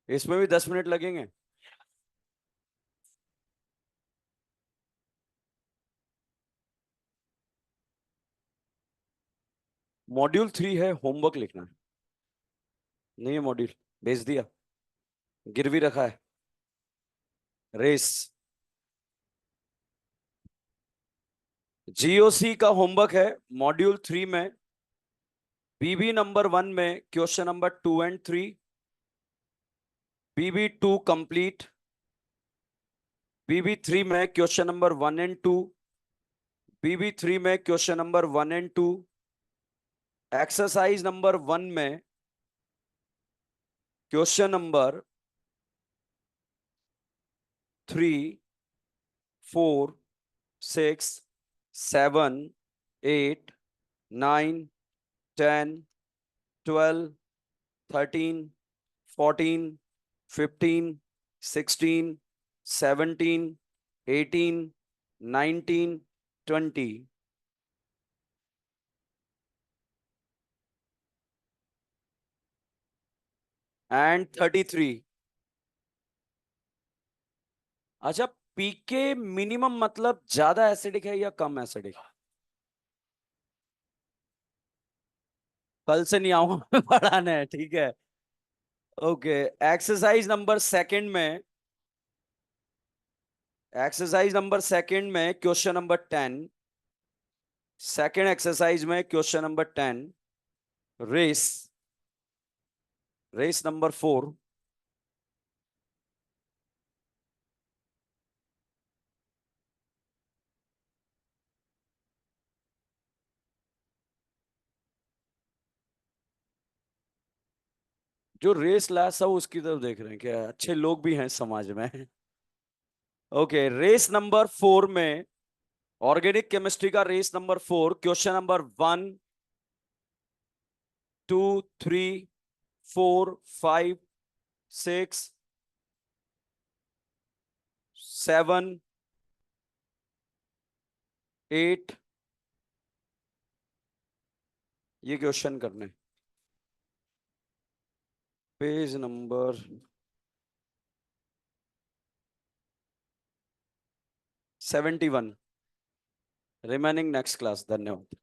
इसमें भी 10 मिनट लगेंगे। मॉड्यूल 3 है, होमवर्क लिखना है। नहीं है मॉड्यूल, भेज दिया, गिरवी रखा है। रेस। जीओसी का होमवर्क है मॉड्यूल 3 में। बीबी नंबर 1 में question number 2 and 3। B B 2 complete. B B 3 में क्वेश्चन नंबर 1 एंड 2। बीबी 3 में question number 1 and 2। Exercise number 1 में क्वेश्चन नंबर 3, 4, 6, 7, 8, 9, 10, 12, 13, 14, 15, 16, 17, 18, 19, 20 एंड 33। अच्छा, पीके मिनिमम मतलब ज्यादा एसिडिक है या कम एसिडिक? कल से नहीं आऊंगा पढ़ाने, ठीक है। ओके। एक्सरसाइज नंबर सेकंड में एक्सरसाइज नंबर सेकंड में क्वेश्चन नंबर 10। सेकंड एक्सरसाइज में question number 10। Race. Race number 4। जो रेस लाया सब उसकी तरफ देख रहे हैं क्या? अच्छे लोग भी हैं समाज में। ओके, रेस नंबर 4 में ऑर्गेनिक केमिस्ट्री का रेस नंबर 4, क्वेश्चन नंबर 1, 2, 3, 4, 5, 6, 7, 8, ये क्वेश्चन करने। Page number 71। Remaining next class. धन्यवाद।